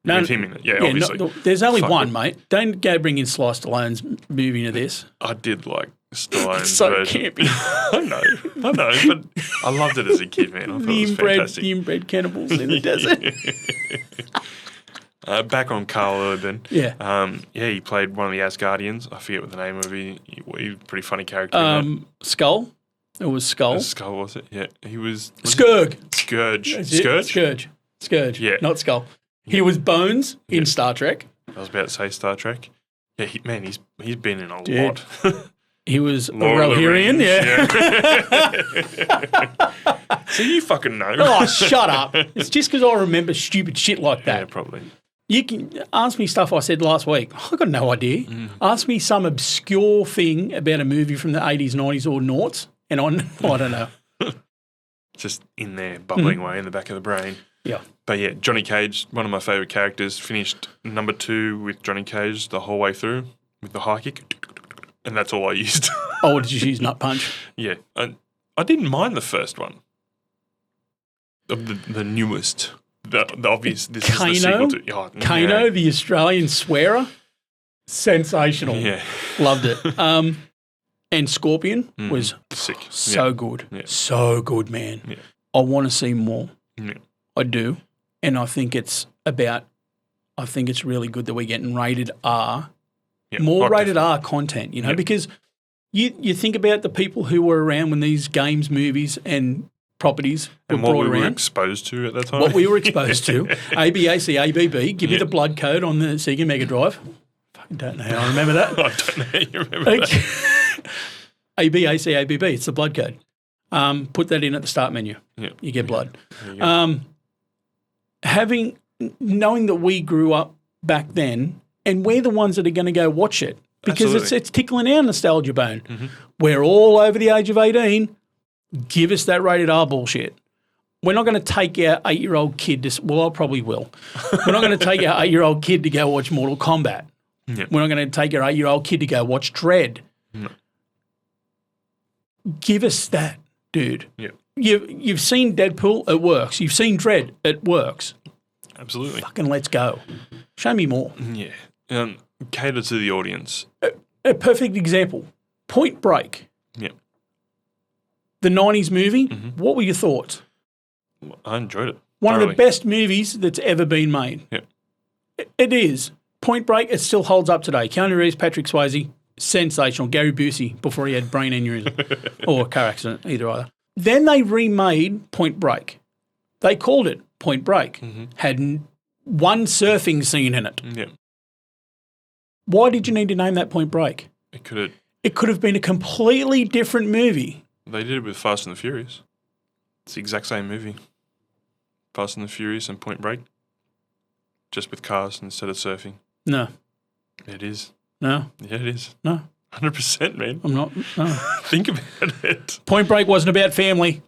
No, with him in it. Yeah, obviously. No, there's only one, mate. Don't go bring in Sly Stallone's movie into this. I did like Stallone's so version. campy. I know, but I loved it as a kid, man. I thought it was fantastic. The inbred cannibals in the desert. Back on Carl Urban. Yeah. He played one of the Asgardians. I forget what the name of he was a pretty funny character. Skull. It was Skull. Skull, was it? Yeah. He was... Scourge. Scourge. Yeah. Not Skull. He was Bones in Star Trek. I was about to say Star Trek. Yeah, he's been in a lot. He was a Rohirrian, yeah. So you fucking know. Oh, shut up. It's just because I remember stupid shit like that. Yeah, probably. You can ask me stuff I said last week. I've got no idea. Ask me some obscure thing about a movie from the 80s, 90s or noughts, and I don't know. Just in there, bubbling away in the back of the brain. Yeah. But yeah, Johnny Cage, one of my favourite characters, finished number 2 with Johnny Cage the whole way through with the high kick. And that's all I used. Oh, did you use Nut Punch? Yeah. I didn't mind the first one. The newest. The obvious. This Kano? is the sequel to... Kano, the Australian swearer? Sensational. Yeah. Loved it. And Scorpion was sick. So good. Yeah. So good, man. Yeah. I want to see more. Yeah. I do. And I think it's really good that we're getting rated R. Yeah. More rated R content, you know, because you think about the people who were around when these games, movies and properties were brought around. What we were exposed to at that time. What we were exposed to. ABAC, ABB, give me the blood code on the Sega Mega Drive. Fucking don't know how I remember that. I don't know how you remember that. ABAC, ABB, it's the blood code. Put that in at the start menu. Yeah. You get blood. Knowing that we grew up back then, and we're the ones that are going to go watch it because it's tickling our nostalgia bone. Mm-hmm. We're all over the age of 18. Give us that rated R bullshit. We're not going to take our 8-year-old kid to – well, I probably will. We're not going to take our 8-year-old kid to go watch Mortal Kombat. Yeah. We're not going to take our 8-year-old kid to go watch Dredd. No. Give us that, dude. Yeah. You've seen Deadpool, it works. You've seen Dredd, it works. Absolutely. Fucking let's go. Show me more. Yeah. Cater to the audience. A perfect example, Point Break. Yeah. The 90s movie, what were your thoughts? I enjoyed it. One of the best movies that's ever been made. Yeah. It is. Point Break, it still holds up today. Keanu Reeves, Patrick Swayze, sensational. Gary Busey before he had brain aneurysm or car accident, either. Then they remade Point Break. They called it Point Break. Had one surfing scene in it. Yeah. Why did you need to name that Point Break? It could have been a completely different movie. They did it with Fast and the Furious. It's the exact same movie. Fast and the Furious and Point Break. Just with cars instead of surfing. No. It is. No. Yeah, it is. No. 100%, man. I'm not. No. Think about it. Point Break wasn't about family.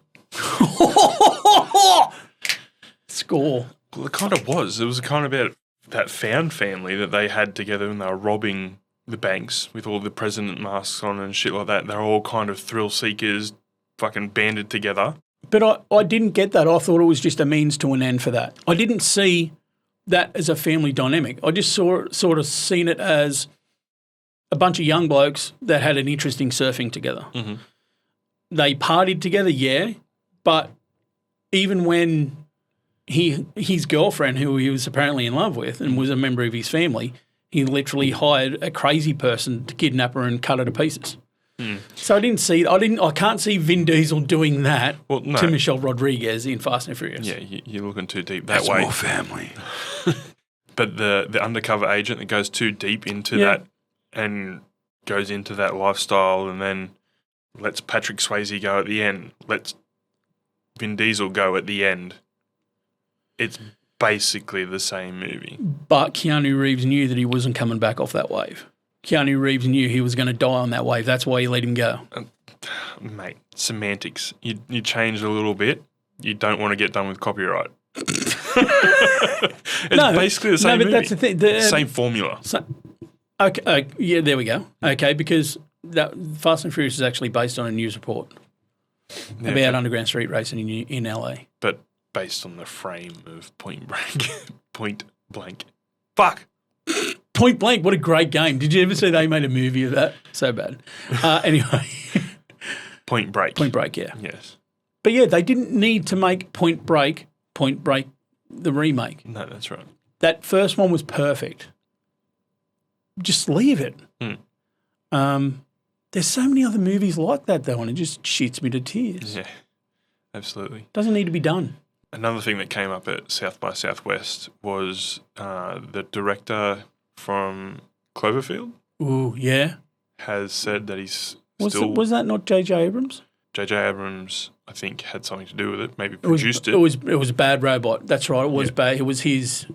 Score. Well, it kind of was. It was kind of about that found family that they had together and they were robbing the banks with all the president masks on and shit like that. They're all kind of thrill seekers fucking banded together. But I didn't get that. I thought it was just a means to an end for that. I didn't see that as a family dynamic. I just sort of seen it as a bunch of young blokes that had an interest in surfing together. Mm-hmm. They partied together, yeah, but even when his girlfriend, who he was apparently in love with and was a member of his family, he literally hired a crazy person to kidnap her and cut her to pieces. Mm. So I can't see Vin Diesel doing that to Michelle Rodriguez in Fast and Furious. Yeah, you're looking too deep that way. That's more family. But the undercover agent that goes too deep into that and goes into that lifestyle and then lets Patrick Swayze go at the end, lets Vin Diesel go at the end. It's basically the same movie. But Keanu Reeves knew that he wasn't coming back off that wave. Keanu Reeves knew he was going to die on that wave. That's why he let him go. Mate, semantics. You change a little bit. You don't want to get done with copyright. It's basically the same movie. That's the thing. Same formula. Okay, yeah, there we go. Okay, because that Fast and Furious is actually based on a news report about underground street racing in LA. But based on the frame of Point Blank. Point Blank. Fuck! Point Blank, what a great game. Did you ever see they made a movie of that? So bad. Anyway. Point Break. Point Break, yeah. Yes. But yeah, they didn't need to make Point Break, the remake. No, that's right. That first one was perfect. Just leave it. There's so many other movies like that, though, and it just shits me to tears. Yeah, absolutely. Doesn't need to be done. Another thing that came up at South by Southwest was the director from Cloverfield. Ooh, yeah. Has said that he's was that not J.J. Abrams? J.J. Abrams, I think, had something to do with it. Maybe produced it. It was Bad Robot. That's right. It was bad. It was his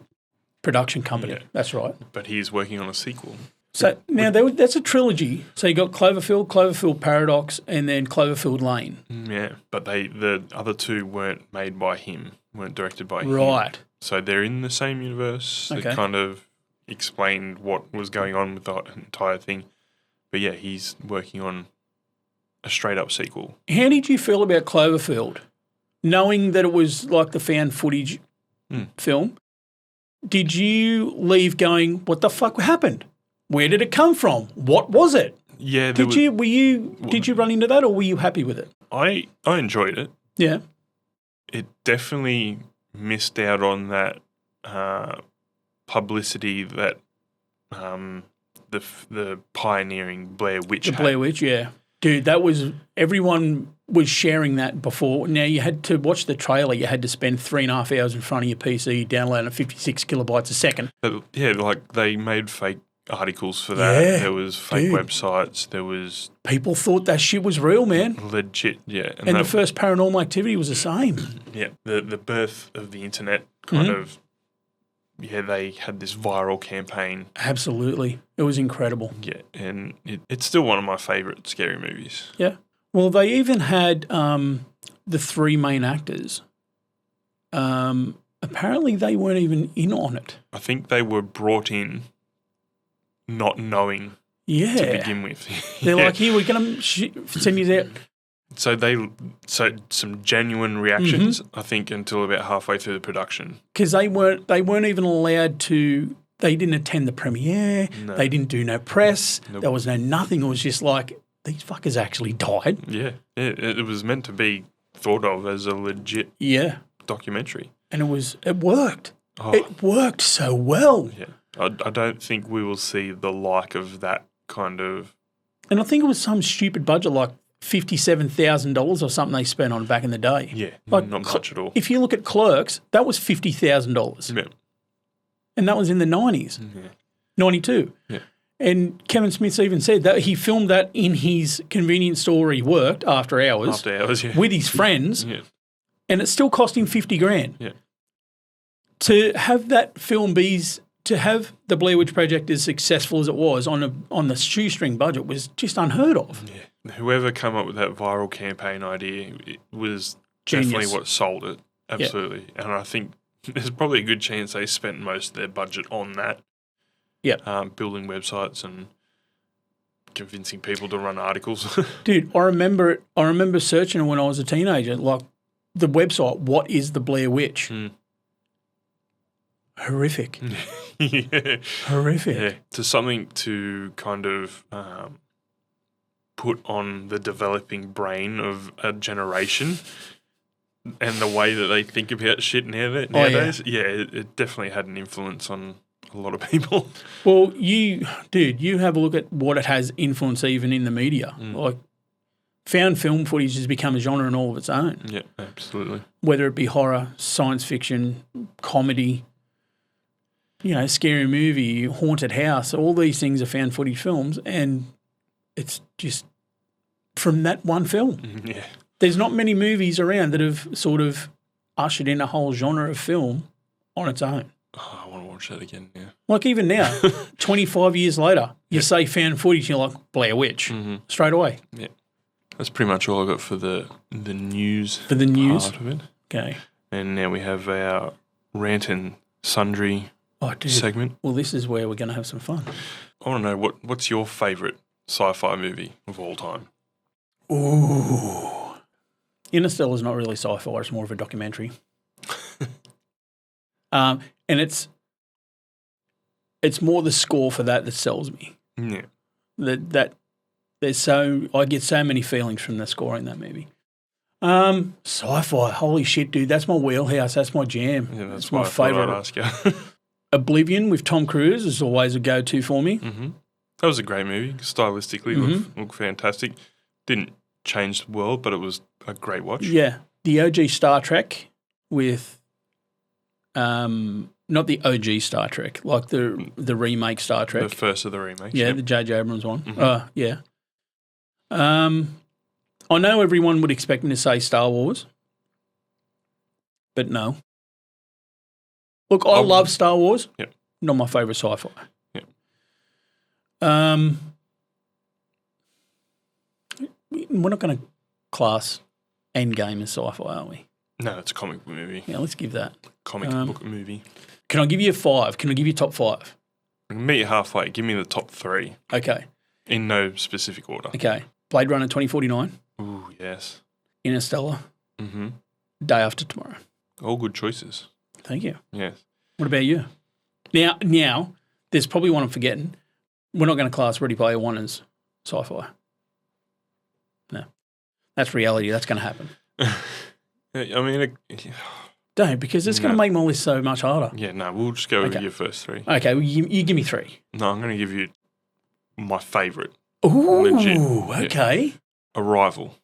production company. Yeah. That's right. But he's working on a sequel. So now that's a trilogy. So you got Cloverfield, Cloverfield Paradox, and then Cloverfield Lane. Yeah, but the other two weren't made by him, weren't directed by him. Right. So they're in the same universe. Okay. They kind of explained what was going on with the entire thing. But yeah, he's working on a straight-up sequel. How did you feel about Cloverfield? Knowing that it was like the found footage film, did you leave going, what the fuck happened? Where did it come from? What was it? Yeah. Did you run into that, or were you happy with it? I enjoyed it. Yeah. It definitely missed out on that publicity that the pioneering Blair Witch had. Blair Witch, yeah. Dude, everyone was sharing that before. Now, you had to watch the trailer. You had to spend 3.5 hours in front of your PC downloading 56 kilobytes a second. Yeah, like they made fake articles for that. Yeah, there was fake websites. There was... People thought that shit was real, man. Legit, yeah. And the first Paranormal Activity was the same. Yeah, the birth of the internet kind of... Yeah, they had this viral campaign. Absolutely. It was incredible. Yeah, and it's still one of my favourite scary movies. Yeah. Well, they even had the three main actors. Apparently, they weren't even in on it. I think they were brought in not knowing to begin with. They're like, here, we're going to send you there. So some genuine reactions, I think, until about halfway through the production. Because they weren't even allowed to. They didn't attend the premiere. No. They didn't do no press. Nope. There was no nothing. It was just like, these fuckers actually died. Yeah. It was meant to be thought of as a legit documentary, and it worked. Oh. It worked so well. Yeah, I don't think we will see the like of that kind of. And I think it was some stupid budget like $57,000 or something they spent on back in the day. Yeah, like, not much at all. If you look at Clerks, that was $50,000. Yeah. And that was in the 90s. Yeah. 92. Yeah. And Kevin Smith even said that he filmed that in his convenience store where he worked after hours. With his friends. Yeah. And it still cost him $50,000. Yeah. To have that film to have the Blair Witch Project as successful as it was on the shoestring budget was just unheard of. Yeah. Whoever came up with that viral campaign idea, it was definitely what sold it. Absolutely. Yep. And I think there's probably a good chance they spent most of their budget on that. Yeah. Building websites and convincing people to run articles. Dude, I remember searching it when I was a teenager, like the website, what is the Blair Witch? Horrific. Yeah. Horrific. Yeah. To something to kind of put on the developing brain of a generation and the way that they think about shit nowadays. It definitely had an influence on a lot of people. Well, you have a look at what it has influenced even in the media. Like, found film footage has become a genre in all of its own. Yeah, absolutely. Whether it be horror, science fiction, comedy, scary movie, haunted house, all these things are found footage films, and it's just from that one film. Yeah. There's not many movies around that have sort of ushered in a whole genre of film on its own. Oh, I want to watch that again, yeah. Like even now, 25 years later, you say found footage, you're like, Blair Witch, straight away. Yeah. That's pretty much all I got for the news. For the news? Part of it. Okay. And now we have our Rant and Sundry segment. Well, this is where we're going to have some fun. I want to know what's your favourite sci-fi movie of all time? Ooh. Interstellar's not really sci-fi. It's more of a documentary. And it's more the score for that sells me. Yeah. I get so many feelings from the score in that movie. Sci-fi, holy shit, dude, that's my wheelhouse. That's my jam. Yeah, that's my favourite. I'd ask you. Oblivion with Tom Cruise is always a go-to for me. Mm-hmm. That was a great movie. Stylistically, looked fantastic. Didn't change the world, but it was a great watch. Yeah. The OG Star Trek with, not the OG Star Trek, like the remake Star Trek. The first of the remakes. Yeah, the J.J. Abrams one. Mm-hmm. Yeah. I know everyone would expect me to say Star Wars, but no. Look, I love Star Wars. Yep. Not my favourite sci-fi. Yep. We're not going to class Endgame as sci-fi, are we? No, it's a comic book movie. Yeah, let's give that. Comic book movie. Can I give you a 5? Can I give you top 5? I can meet you halfway. Give me the top 3. Okay. In no specific order. Okay. Blade Runner 2049. Ooh, yes. Interstellar. Mm-hmm. Day After Tomorrow. All good choices. Thank you. Yes. What about you? Now, there's probably one I'm forgetting. We're not going to class Ready Player One as sci-fi. No. That's reality. That's going to happen. I mean... Don't, because it's going to make my list so much harder. Yeah, no, we'll just go with your first 3. Okay, well, you give me 3. No, I'm going to give you my favourite. Ooh, legit. Okay. Yeah. Arrival.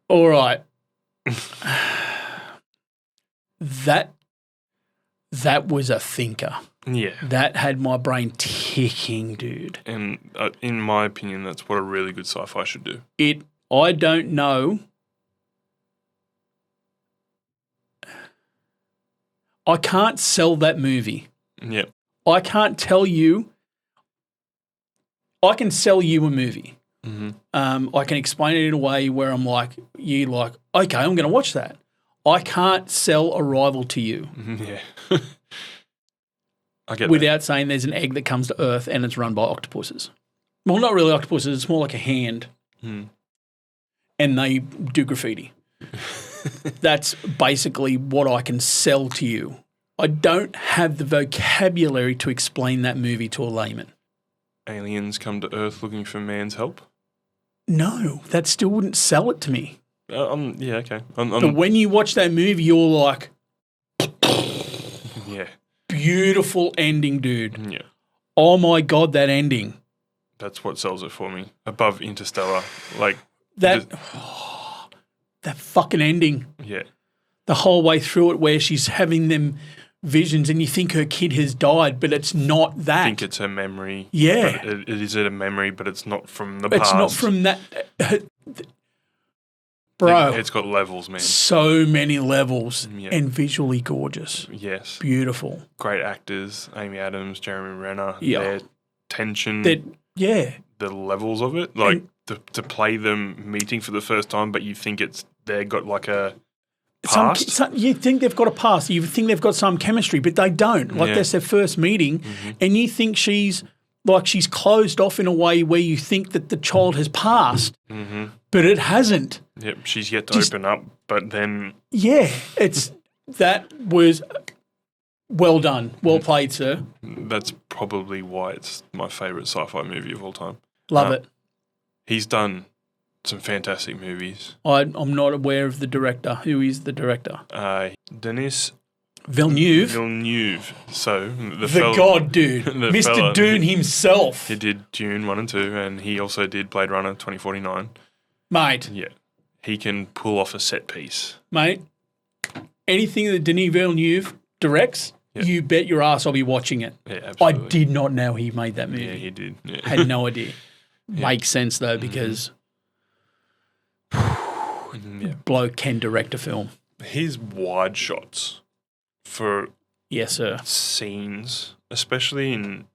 All right. That was a thinker. Yeah. That had my brain ticking, dude. And in my opinion, that's what a really good sci-fi should do. I don't know. I can't sell that movie. Yeah. I can't tell you. I can sell you a movie. Mm-hmm. I can explain it in a way where I'm like, okay, I'm going to watch that. I can't sell Arrival to you. Yeah. I get without saying there's an egg that comes to Earth and it's run by octopuses. Well, not really octopuses. It's more like a hand. And they do graffiti. That's basically what I can sell to you. I don't have the vocabulary to explain that movie to a layman. Aliens come to Earth looking for man's help? No, that still wouldn't sell it to me. Yeah, okay. But when you watch that movie, you're like, yeah, beautiful ending, dude. Yeah. Oh my God, that ending. That's what sells it for me. Above Interstellar, like that fucking ending. Yeah. The whole way through it, where she's having them visions, and you think her kid has died, but it's not that. I think it's her memory. Yeah, it is a memory, but it's not from the past. It's not from that. Bro, it's got levels, man. So many levels, and visually gorgeous. Yes, beautiful. Great actors: Amy Adams, Jeremy Renner. Yeah, their tension. The levels of it, like to play them meeting for the first time, but you think they've got like a past. You think they've got a past. You think they've got some chemistry, but they don't. Like that's their first meeting, and you think she's closed off in a way where you think that the child has passed, but it hasn't. Yep, she's yet to open up, but then that was well done, well played, sir. That's probably why it's my favourite sci-fi movie of all time. Love it. He's done some fantastic movies. I'm not aware of the director. Who is the director? Denis Villeneuve. So the god dude, Mr. Dune himself. He did Dune 1 and 2, and he also did Blade Runner 2049. Mate. Yeah. He can pull off a set piece. Mate, anything that Denis Villeneuve directs, you bet your ass I'll be watching it. Yeah, absolutely. I did not know he made that movie. Yeah, he did. Yeah. Had no idea. Makes sense though, because bloke can direct a film. His wide shots for scenes, especially in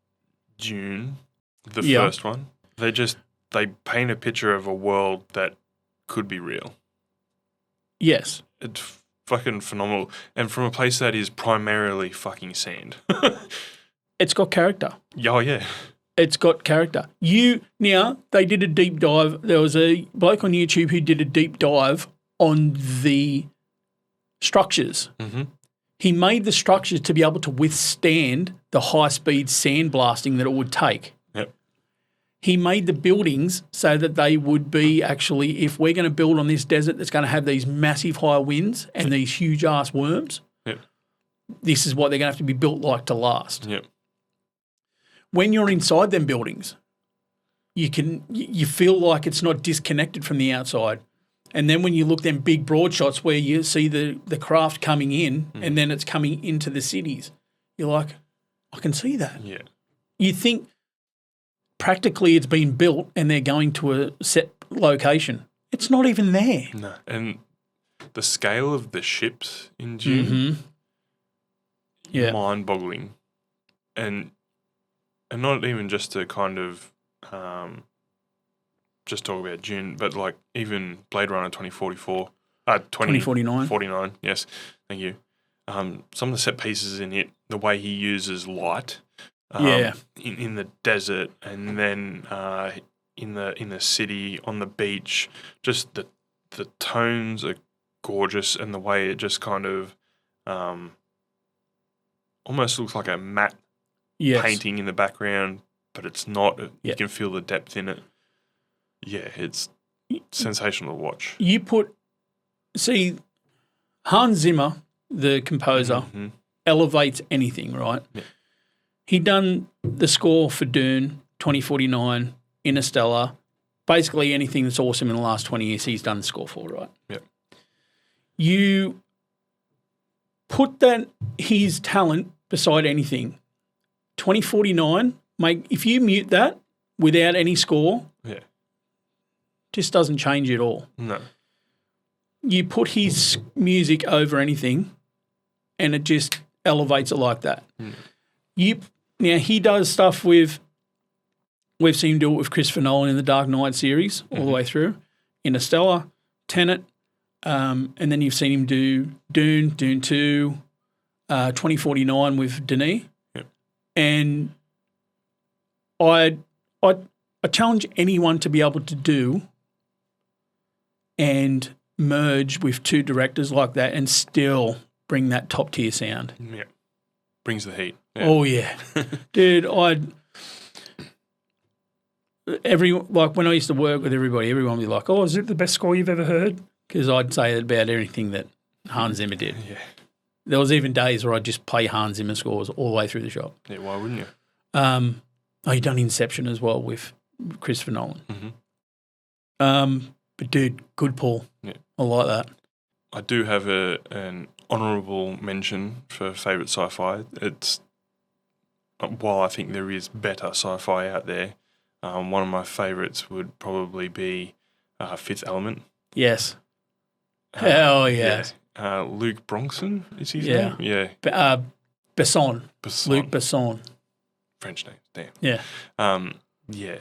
Dune, the first one, they paint a picture of a world that could be real. Yes. It's fucking phenomenal. And from a place that is primarily fucking sand. It's got character. Oh, yeah. It's got character. Now, they did a deep dive. There was a bloke on YouTube who did a deep dive on the structures. Mm-hmm. He made the structures to be able to withstand the high-speed sandblasting that it would take. Yep. He made the buildings so that they would be actually, if we're going to build on this desert that's going to have these massive high winds and these huge-ass worms, Yep. this is what they're going to have to be built like to last. Yep. When you're inside them buildings, you feel like it's not disconnected from the outside. And then when you look them big broad shots where you see the craft coming in and then it's coming into the cities, you're like, I can see that. Yeah. You think practically it's been built and they're going to a set location. It's not even there. No. And the scale of the ships in Dune, mind-boggling. And not even just to kind of just talk about Dune, but like even Blade Runner 2049, 49, yes, thank you. Some of the set pieces in it, the way he uses light in the desert and then in the city, on the beach, just the tones are gorgeous and the way it just kind of almost looks like a matte painting in the background, but it's not. You can feel the depth in it. Yeah, it's sensational to watch. Hans Zimmer, the composer, elevates anything, right? Yeah. He done the score for Dune, 2049, Interstellar, basically anything that's awesome in the last 20 years he's done the score for, right? Yeah. You put his talent beside anything. 2049, if you mute that without any score, just doesn't change at all. No. You put his music over anything and it just elevates it like that. Now, he does stuff we've seen him do it with Christopher Nolan in the Dark Knight series all the way through, Interstellar, Tenet, and then you've seen him do Dune 2, 2049 with Denis. Yep. And I challenge anyone to be able to do and merge with two directors like that and still bring that top tier sound. Yeah. Brings the heat. Yeah. Oh yeah. Dude, when I used to work with everyone would be like, "Oh, Is it the best score you've ever heard?" Because I'd say about everything that Hans Zimmer did. Yeah. There was even days where I'd just play Hans Zimmer scores all the way through the shop. Yeah, why wouldn't you? You've done Inception as well with Christopher Nolan. Mm-hmm. But dude, good pull. Yeah. I like that. I do have an honourable mention for favourite sci-fi. It's while I think there is better sci-fi out there, one of my favourites would probably be Fifth Element. Yes. Hell yeah. Luc Bronson is his name? Yeah. Besson. Besson. Luc Besson. French name, damn. Yeah. Yeah.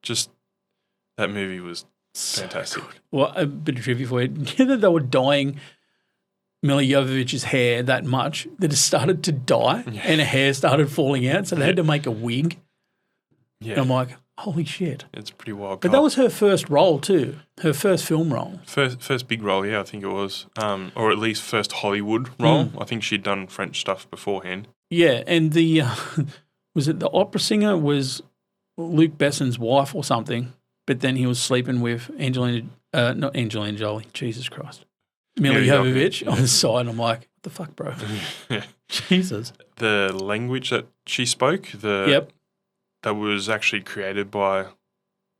Just that movie was fantastic. So well, a bit of trivia for you. You know that they were dyeing Mila Jovovich's hair that much that it started to dye and her hair started falling out, so they had to make a wig. Yeah. And I'm like, holy shit. It's pretty wild. But that was her first role too, her first film role. First big role, yeah, I think it was. Or at least first Hollywood role. I think she'd done French stuff beforehand. Yeah, and the was it the opera singer was Luc Besson's wife or something, but then he was sleeping with not Angelina Jolie, Jesus Christ. Mila Jovovich on the side, and I'm like, what the fuck, bro? Yeah. Jesus. The language that she spoke, that was actually created by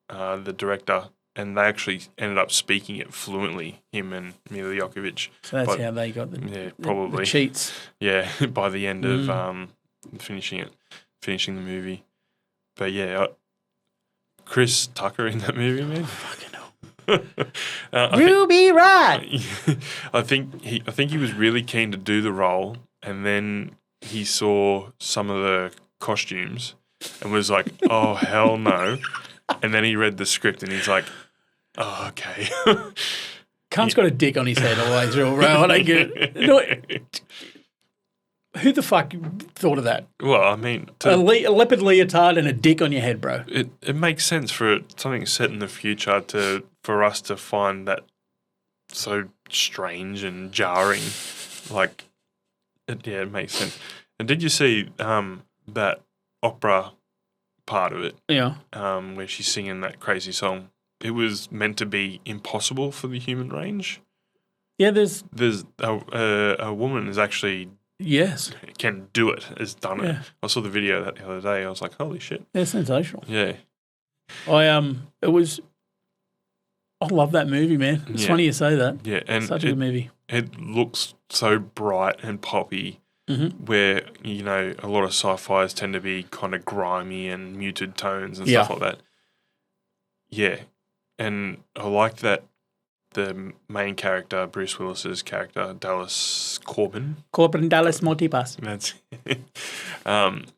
the director, and they actually ended up speaking it fluently, him and Mila Jovovich. So that's how they got probably the cheats. Yeah, by the end of finishing the movie. But yeah, Chris Tucker in that movie, man. Fucking hell. Ruby Rod. I think he was really keen to do the role, and then he saw some of the costumes and was like, "Oh hell no!" And then he read the script and he's like, Oh, okay. Cunt's got a dick on his head all the way through, bro. I don't get it. No, who the fuck thought of that? Well, I mean, A leopard leotard and a dick on your head, bro. it makes sense for something set in the future for us to find that so strange and jarring. Like, it makes sense. And did you see that opera part of it? Yeah. Where she's singing that crazy song. It was meant to be impossible for the human range. Yeah, there's a woman is actually can do it, has done it. Yeah. I saw the video that the other day. I was like, holy shit. They're sensational. Yeah. I love that movie, man. It's funny you say that. Yeah, and such a good movie. It looks so bright and poppy. Mm-hmm. Where, you know, a lot of sci-fis tend to be kind of grimy and muted tones and stuff like that. Yeah. And I like that the main character, Bruce Willis's character, Dallas Corbin. Corbin Dallas Multipass. That's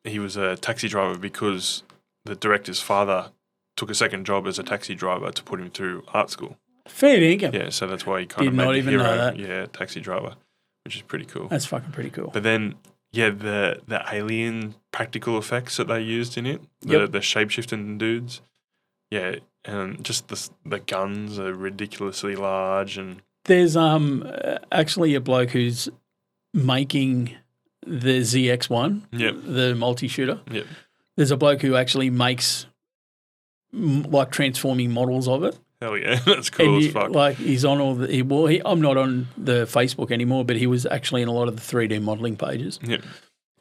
he was a taxi driver because the director's father took a second job as a taxi driver to put him through art school. Fair dinkum. Yeah, so that's why he kind of Did made not the even hero. know that. Yeah, taxi driver, which is pretty cool. That's fucking pretty cool. But then, yeah, the alien practical effects that they used in it, the shape-shifting dudes, yeah, and just the guns are ridiculously large. And there's actually a bloke who's making the ZX-1, the multi-shooter. Yep. There's a bloke who actually makes like transforming models of it. Hell yeah, that's cool as fuck. Like he's on all the I'm not on the Facebook anymore, but he was actually in a lot of the 3D modelling pages. Yep.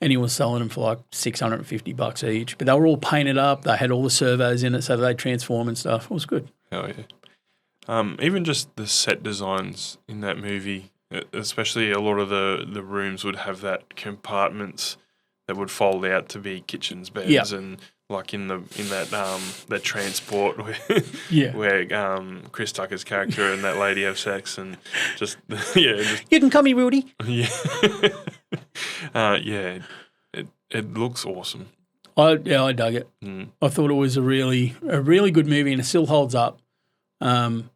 And he was selling them for like $650 each. But they were all painted up. They had all the servos in it so they transform and stuff. It was good. Hell yeah. Even just the set designs in that movie, especially a lot of the rooms would have that compartments that would fold out to be kitchens, beds, and like in that transport where Chris Tucker's character and that lady have sex and just you can call me Rudy. Yeah. It looks awesome. I dug it. I thought it was a really good movie and it still holds up. Even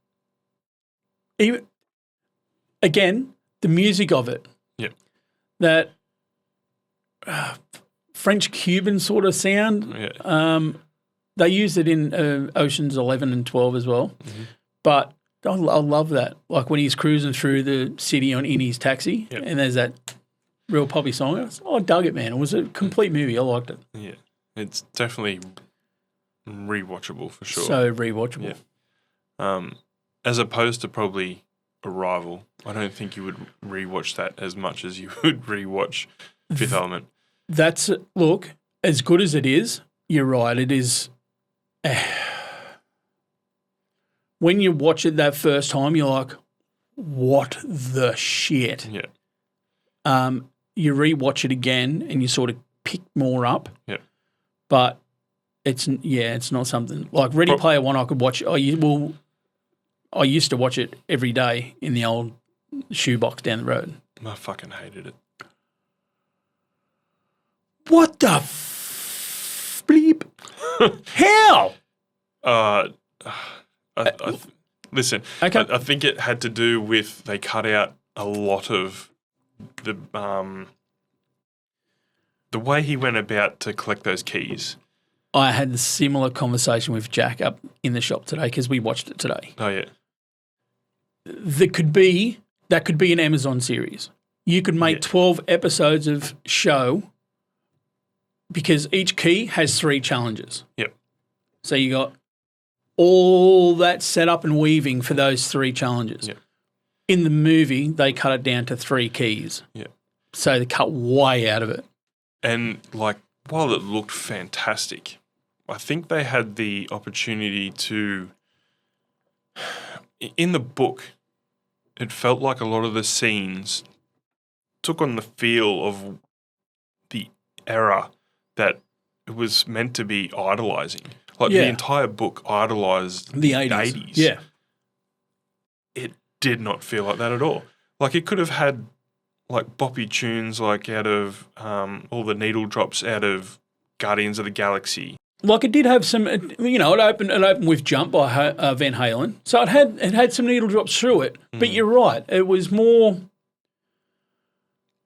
again, the music of it. Yep. That French Cuban sort of sound. Yeah. They used it in Oceans 11 and 12 as well. Mm-hmm. But I love that. Like when he's cruising through the city in his taxi and there's that real poppy song. I dug it, man. It was a complete movie. I liked it. Yeah. It's definitely rewatchable for sure. So rewatchable. Yeah. As opposed to probably Arrival, I don't think you would rewatch that as much as you would rewatch Fifth Element. Look, as good as it is, you're right. It is. When you watch it that first time, you're like, what the shit? Yeah. You rewatch it again and you sort of pick more up. Yeah. But it's not something like Ready Player One. I could watch. I used to watch it every day in the old shoebox down the road. I fucking hated it. What the bleep? Hell! Listen, okay. I think it had to do with they cut out a lot of the way he went about to collect those keys. I had a similar conversation with Jack up in the shop today because we watched it today. Oh yeah. That could be an Amazon series. You could make 12 episodes of show because each key has 3 challenges. Yep. So you got all that setup and weaving for those 3 challenges. Yep. In the movie, they cut it down to 3 keys. Yeah. So they cut way out of it. And like, while it looked fantastic, I think they had the opportunity to, in the book, it felt like a lot of the scenes took on the feel of the era that it was meant to be idolizing. Like the entire book idolized the 80s. Yeah. It did not feel like that at all. Like it could have had like boppy tunes like out of all the needle drops out of Guardians of the Galaxy. Like it did have some, it opened with Jump by Van Halen. So it had some needle drops through it. But you're right. It was more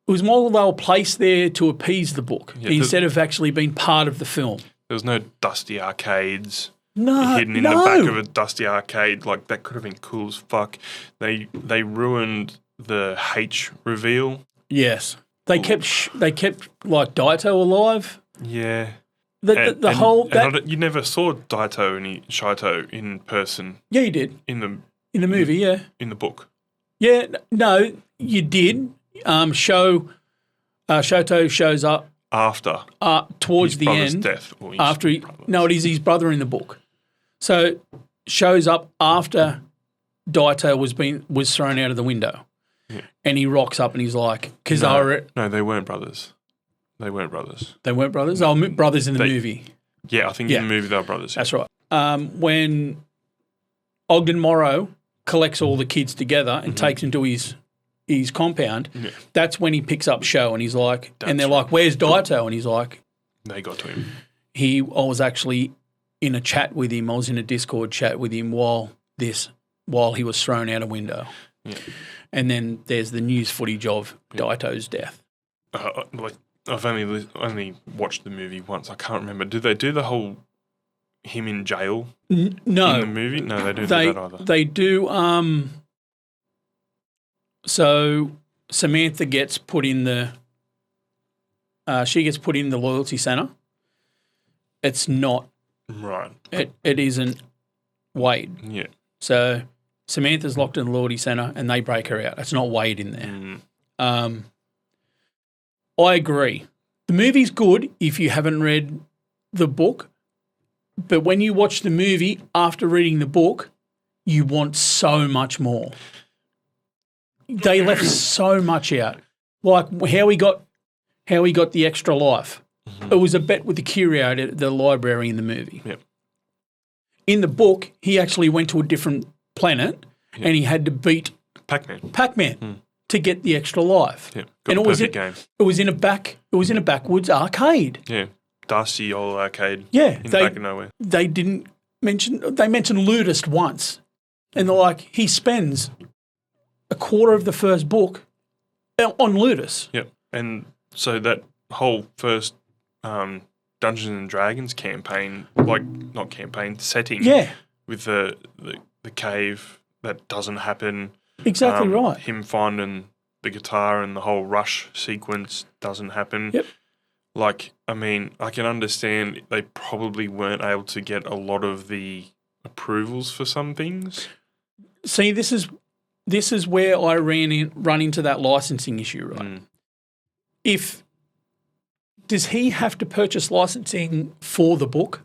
they were placed there to appease the book instead of actually being part of the film. There was no dusty arcades hidden in the back of a dusty arcade. Like, that could have been cool as fuck. They ruined the H reveal. Yes. They kept like Daito alive. Yeah. You never saw Shaito in person. Yeah, you did. In the movie, yeah. In the book. Yeah, no, you did. Shoto shows up after towards the end. Death, it is his brother in the book. So shows up after Daito was thrown out of the window, and he rocks up and he's like, because no, they weren't brothers. They weren't brothers. They weren't brothers? Oh, brothers in the movie. Yeah, I think in the movie they were brothers. That's right. When Ogden Morrow collects all the kids together and takes them to his compound, that's when he picks up Sho and he's like, they're like, where's Daito? And he's like, they got to him. I was actually in a chat with him. I was in a Discord chat with him while he was thrown out a window. Yeah. And then there's the news footage of Daito's death. I've only watched the movie once. I can't remember. Did they do the whole him in jail? No. In the movie? No, they don't do that either. They do. So Samantha gets put in the. She gets put in the loyalty center. It's not right. It isn't Wade. Yeah. So Samantha's locked in the loyalty center, and they break her out. It's not Wade in there. I agree. The movie's good if you haven't read the book, but when you watch the movie after reading the book, you want so much more. They left so much out, like how he got the extra life. It was a bet with the curator at the library in the movie. Yep. In the book, he actually went to a different planet and he had to beat Pac-Man. To get the extra life. Yeah, and it was in a backwoods arcade. Yeah, dusty old arcade. Yeah, in the back of nowhere. They mentioned Ludist once, and they're like, he spends a quarter of the first book on Ludus. Yep, and so that whole first Dungeons and Dragons campaign, setting. Yeah, with the cave that doesn't happen. Exactly right. Him finding the guitar and the whole rush sequence doesn't happen. Yep. Like, I mean, I can understand they probably weren't able to get a lot of the approvals for some things. See, this is where I run into that licensing issue, right? Does he have to purchase licensing for the book,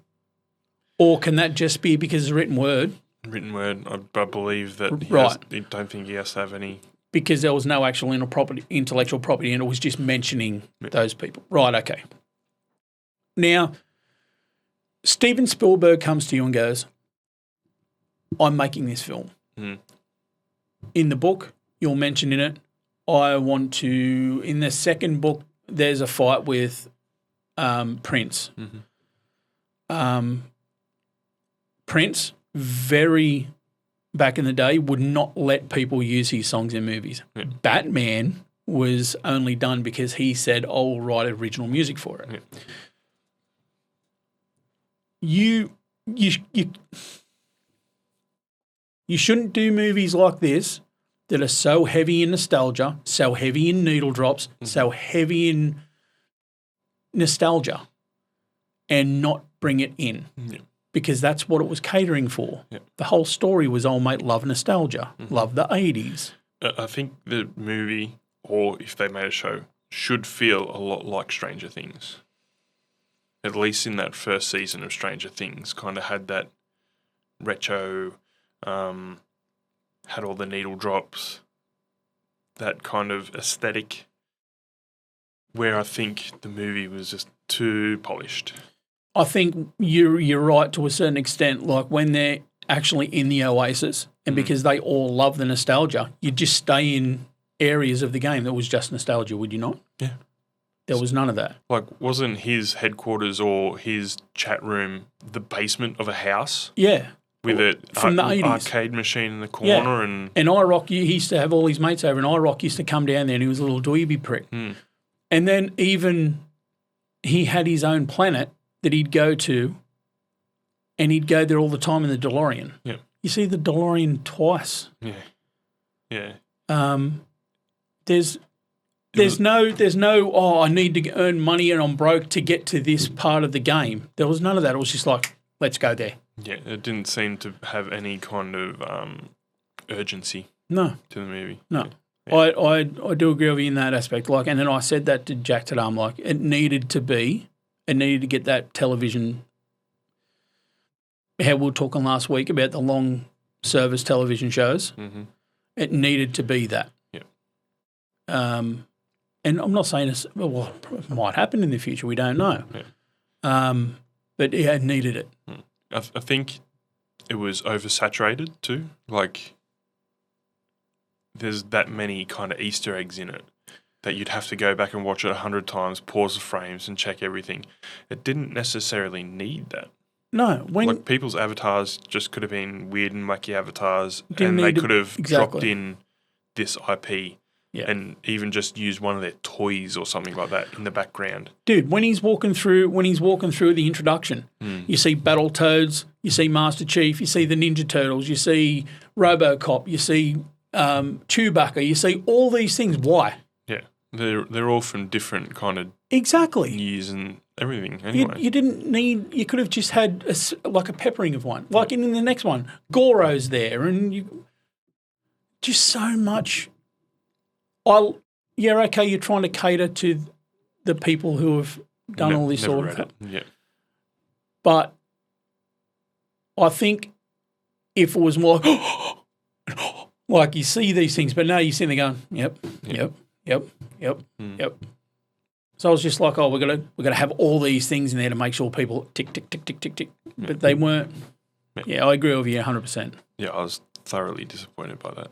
or can that just be because it's written word? Written word, I believe that I don't think he has to have any. Because there was no actual intellectual property and it was just mentioning those people. Right, okay. Now, Steven Spielberg comes to you and goes, I'm making this film. In the book, you'll mention in it, in the second book, there's a fight with Prince. Prince, back in the day, would not let people use his songs in movies. Yeah. Batman was only done because he said, I'll write original music for it. Yeah. You shouldn't do movies like this that are so heavy in nostalgia, so heavy in needle drops, so heavy in nostalgia, and not bring it in. Yeah. Because that's what it was catering for. Yeah. The whole story was, old mate, love nostalgia, love the 80s. I think the movie, or if they made a show, should feel a lot like Stranger Things. At least in that first season of Stranger Things, kind of had that retro, had all the needle drops, that kind of aesthetic, where I think the movie was just too polished. I think you're right to a certain extent. Like when they're actually in the Oasis, and because they all love the nostalgia, you just stay in areas of the game that was just nostalgia, would you not? Yeah. There was none of that. Like, wasn't his headquarters or his chat room the basement of a house? Yeah. With From the 80s. Arcade machine in the corner and IROC, he used to have all his mates over, and IROC used to come down there, and he was a little dweeby prick. And then even he had his own planet that he'd go to, and he'd go there all the time in the DeLorean. Yeah. You see the DeLorean twice. Yeah. Yeah. There's no, I need to earn money and I'm broke to get to this part of the game. There was none of that. It was just like, let's go there. Yeah, it didn't seem to have any kind of urgency to the movie. No. Yeah. I do agree with you in that aspect. Like, and then I said that to Jack today. I'm like, it needed to get that television. How we were talking last week about the long service television shows. Mm-hmm. It needed to be that. Yeah. And I'm not saying it might happen in the future. We don't know. Yeah. But it needed it. I think it was oversaturated too. Like, there's that many kind of Easter eggs in it that you'd have to go back and watch it 100 times, pause the frames and check everything. It didn't necessarily need that. No. Like, people's avatars just could have been weird and wacky avatars, and they could have dropped in this IP and even just used one of their toys or something like that in the background. Dude, when he's walking through the introduction, you see Battletoads, you see Master Chief, you see the Ninja Turtles, you see RoboCop, you see Chewbacca, you see all these things. Why? Yeah, they're all from different kind of years and everything. Anyway, you didn't need. You could have just had a peppering of one. Like in the next one, Goro's there, and just so much. Okay, you're trying to cater to the people who have done all this sort of thing. Yeah. But I think if it was more like you see these things, but now you see them going, yep. So I was just like, we're gonna have all these things in there to make sure people tick, tick, tick, tick, tick, tick. But they weren't. Yeah, I agree with you 100%. Yeah, I was thoroughly disappointed by that.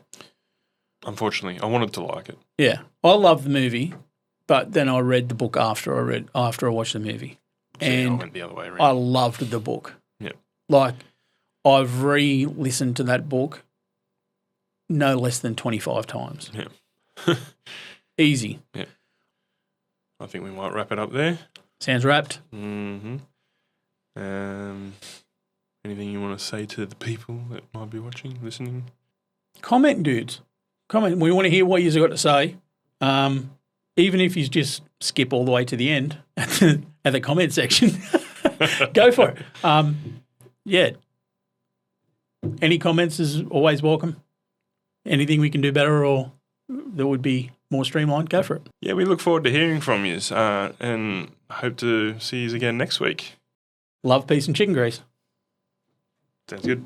Unfortunately, I wanted to like it. Yeah, I love the movie, but then I read the book after I watched the movie, and I went the other way around. I loved the book. Yeah, like I've re-listened to that book no less than 25 times. Yeah, easy. Yeah, I think we might wrap it up there. Sounds wrapped. Mm-hmm. Anything you want to say to the people that might be watching, listening? Comment, dudes. Comment. We want to hear what you've got to say. Even if you just skip all the way to the end at the comment section, go for it. Yeah. Any comments is always welcome. Anything we can do better or that would be more streamlined, go for it. Yeah, we look forward to hearing from you and hope to see you again next week. Love, peace, and chicken grease. Sounds good.